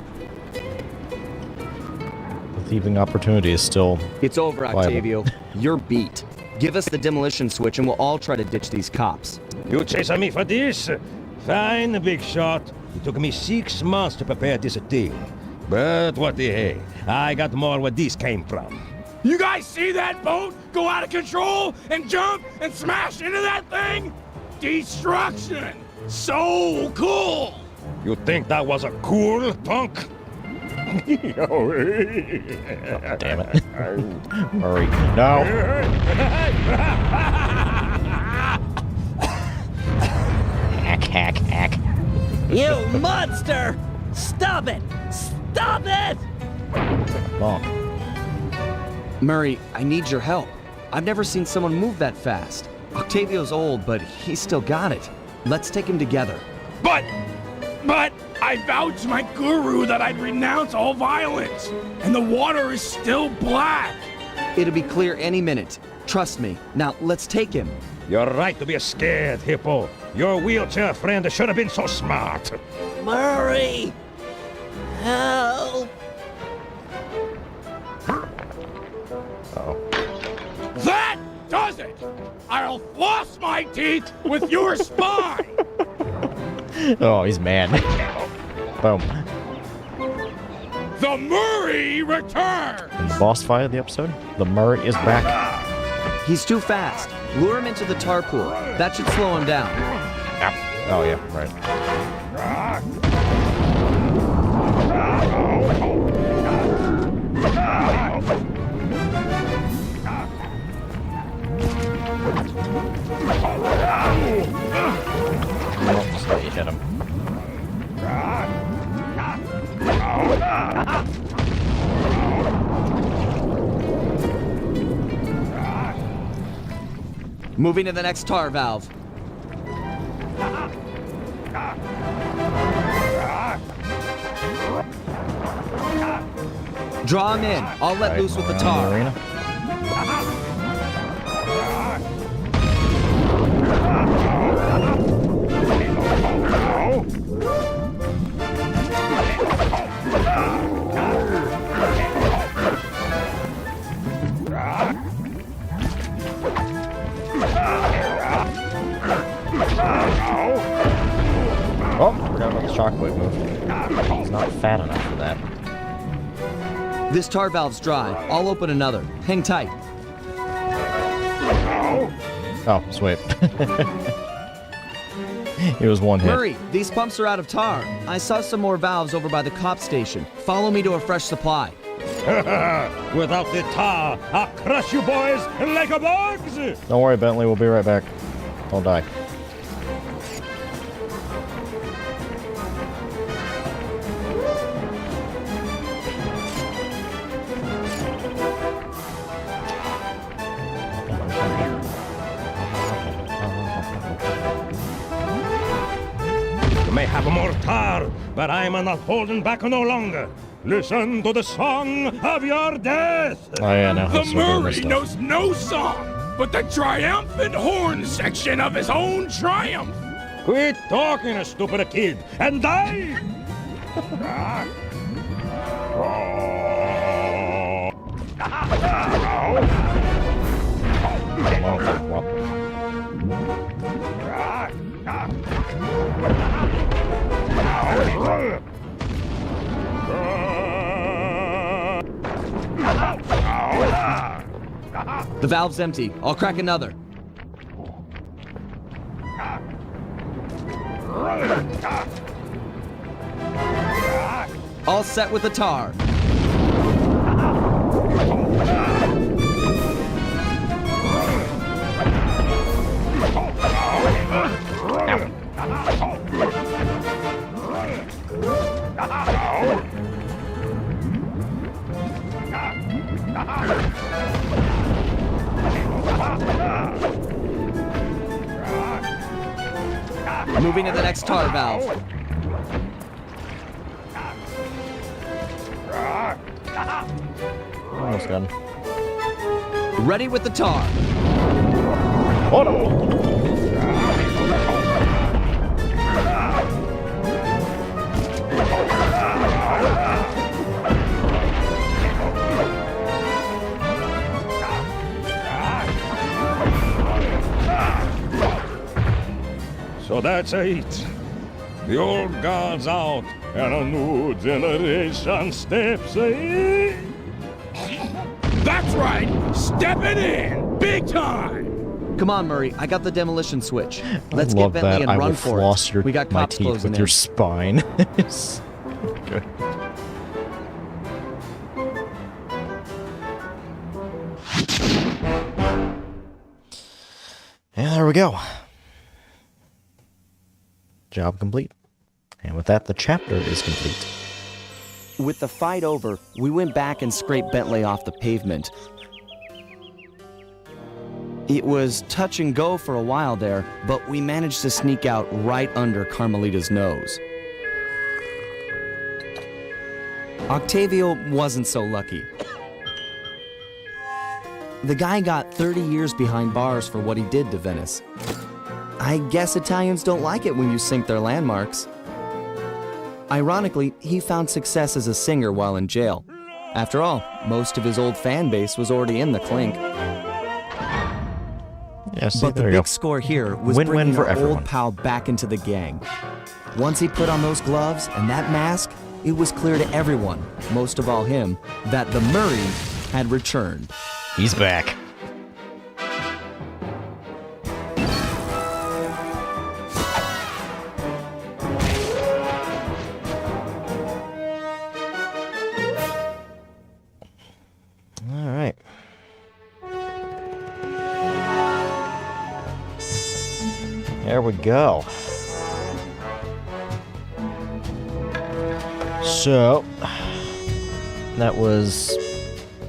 The thieving opportunity is still It's over, viable. Octavio. You're beat. Give us the demolition switch and we'll all try to ditch these cops. You chasing me for this? Fine, big shot. It took me 6 months to prepare this thing. But what the hey? I got more where this came from. You guys see that boat go out of control and jump and smash into that thing? Destruction! So cool! You think that was a cool punk? Damn it. Murray, no. Hack, hack. You monster! Stop it! Stop it! Oh. Murray, I need your help. I've never seen someone move that fast. Octavio's old, but he's still got it. Let's take him together. But I vowed to my guru that I'd renounce all violence, and the water is still black. It'll be clear any minute. Trust me. Now, let's take him. You're right to be scared, Hippo. Your wheelchair friend should have been so smart. Murray! Help! That does it! I'll floss my teeth with your spine! Oh, he's mad. Boom. The Murray returns! And the boss fight of the episode, the Murray is back. He's too fast. Lure him into the tar pool. That should slow him down. Yep. Oh, yeah, right. Oh, just let you hit him. Moving to the next tar valve. Draw him in. I'll let loose with the tar. Arena. Oh, forgot about the shockwave move. He's not fat enough for that. This tar valve's dry. I'll open another. Hang tight. Oh, sweet. It was one hit. Murray, these pumps are out of tar. I saw some more valves over by the cop station. Follow me to a fresh supply. Without the tar, I'll crush you boys like a bugs! Don't worry, Bentley. We'll be right back. Don't die. You may have more tar, but I'm not holding back no longer. Listen to the song of your death! Oh, yeah, no. The Murray knows no song, but the triumphant horn section of his own triumph. Quit talking, stupid kid, and die! The valve's empty. I'll crack another. All set with the tar. moving to the next tar valve. Almost done. Ready with the tar. So that's it. The old guard's out, and a new generation steps in. That's right! Stepping in! Big time! Come on, Murray. I got the demolition switch. Let's I get love Bentley that. and I run will for floss it. your, We got my cops teeth closing with in. your spine. It's good. And there we go. Job complete. And with that, the chapter is complete. With the fight over, we went back and scraped Bentley off the pavement. It was touch and go for a while there, but we managed to sneak out right under Carmelita's nose. Octavio wasn't so lucky. The guy got 30 years behind bars for what he did to Venice. I guess Italians don't like it when you sink their landmarks. Ironically, he found success as a singer while in jail. After all, most of his old fan base was already in the clink. Yeah, see, But the there you big go. score here was Win-win bringing for our everyone. old pal back into the gang. Once he put on those gloves and that mask, it was clear to everyone, most of all him, that the Murray had returned. He's back. All right. There we go. So, that was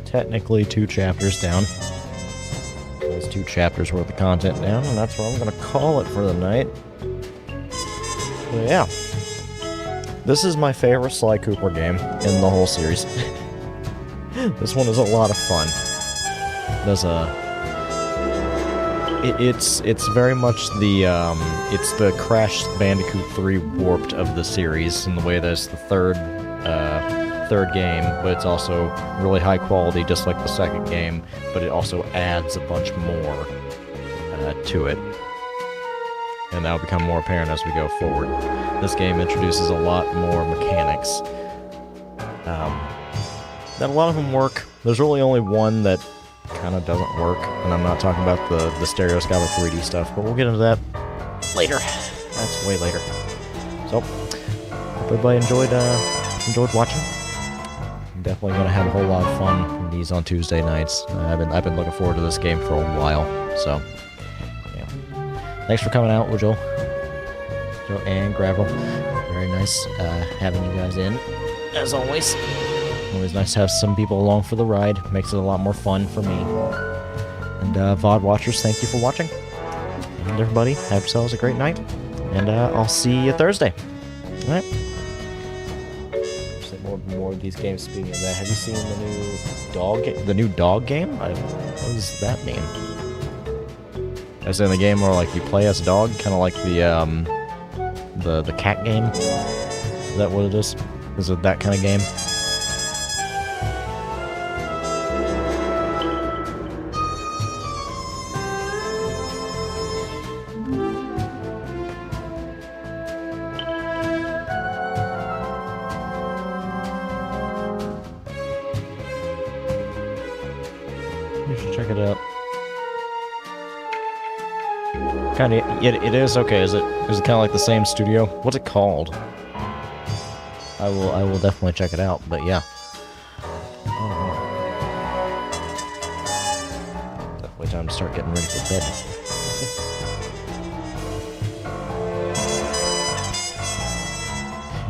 technically 2 chapters down. There's 2 chapters worth of content down, and that's what I'm going to call it for the night. So, yeah. This is my favorite Sly Cooper game in the whole series. This one is a lot of fun. There's it's very much the it's the Crash Bandicoot 3 warped of the series in the way that it's the third game, but it's also really high quality, just like the second game. But it also adds a bunch more to it, and that'll become more apparent as we go forward. This game introduces a lot more mechanics. That a lot of them work. There's really only one that kind of doesn't work, and I'm not talking about the stereoscopic 3D stuff, but we'll get into that later. That's way later. So, hope everybody enjoyed watching. I'm definitely gonna have a whole lot of fun with these on Tuesday nights. I've been looking forward to this game for a while. So, yeah. Thanks for coming out, Joe and Gravel. Very nice having you guys in, as always. Always nice to have some people along for the ride. Makes it a lot more fun for me. And VOD watchers, thank you for watching. And everybody, have yourselves a great night. And I'll see you Thursday. All right. More of these games. Speaking of that, have you seen the new dog game? What does that mean? As in the game where like you play as a dog, kind of like the cat game. Is that what it is? Is it that kind of game? You should check it out. Kind of, it is okay. Is it kind of like the same studio? What's it called? I will definitely check it out. But yeah, definitely time to start getting ready for bed.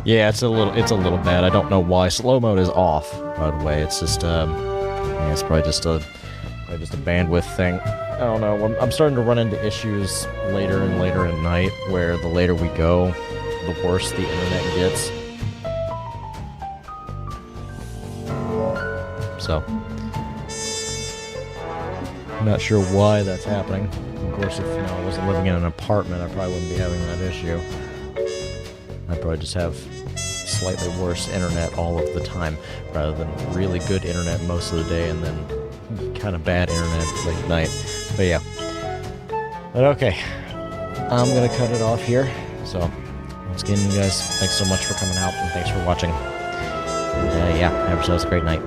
Yeah, it's a little bad. I don't know why. Slow mode is off, by the way. It's just yeah, it's probably just a bandwidth thing. don't know. I'm starting to run into issues later and later at night, where the later we go, the worse the internet gets. So, I'm not sure why that's happening. Of course, if I wasn't living in an apartment, I probably wouldn't be having that issue. I'd probably just have slightly worse internet all of the time, rather than really good internet most of the day, and then kind of bad internet late at night. But yeah. But okay. I'm gonna cut it off here. So, once again, you guys, thanks so much for coming out, and thanks for watching. Yeah, have yourselves a great night.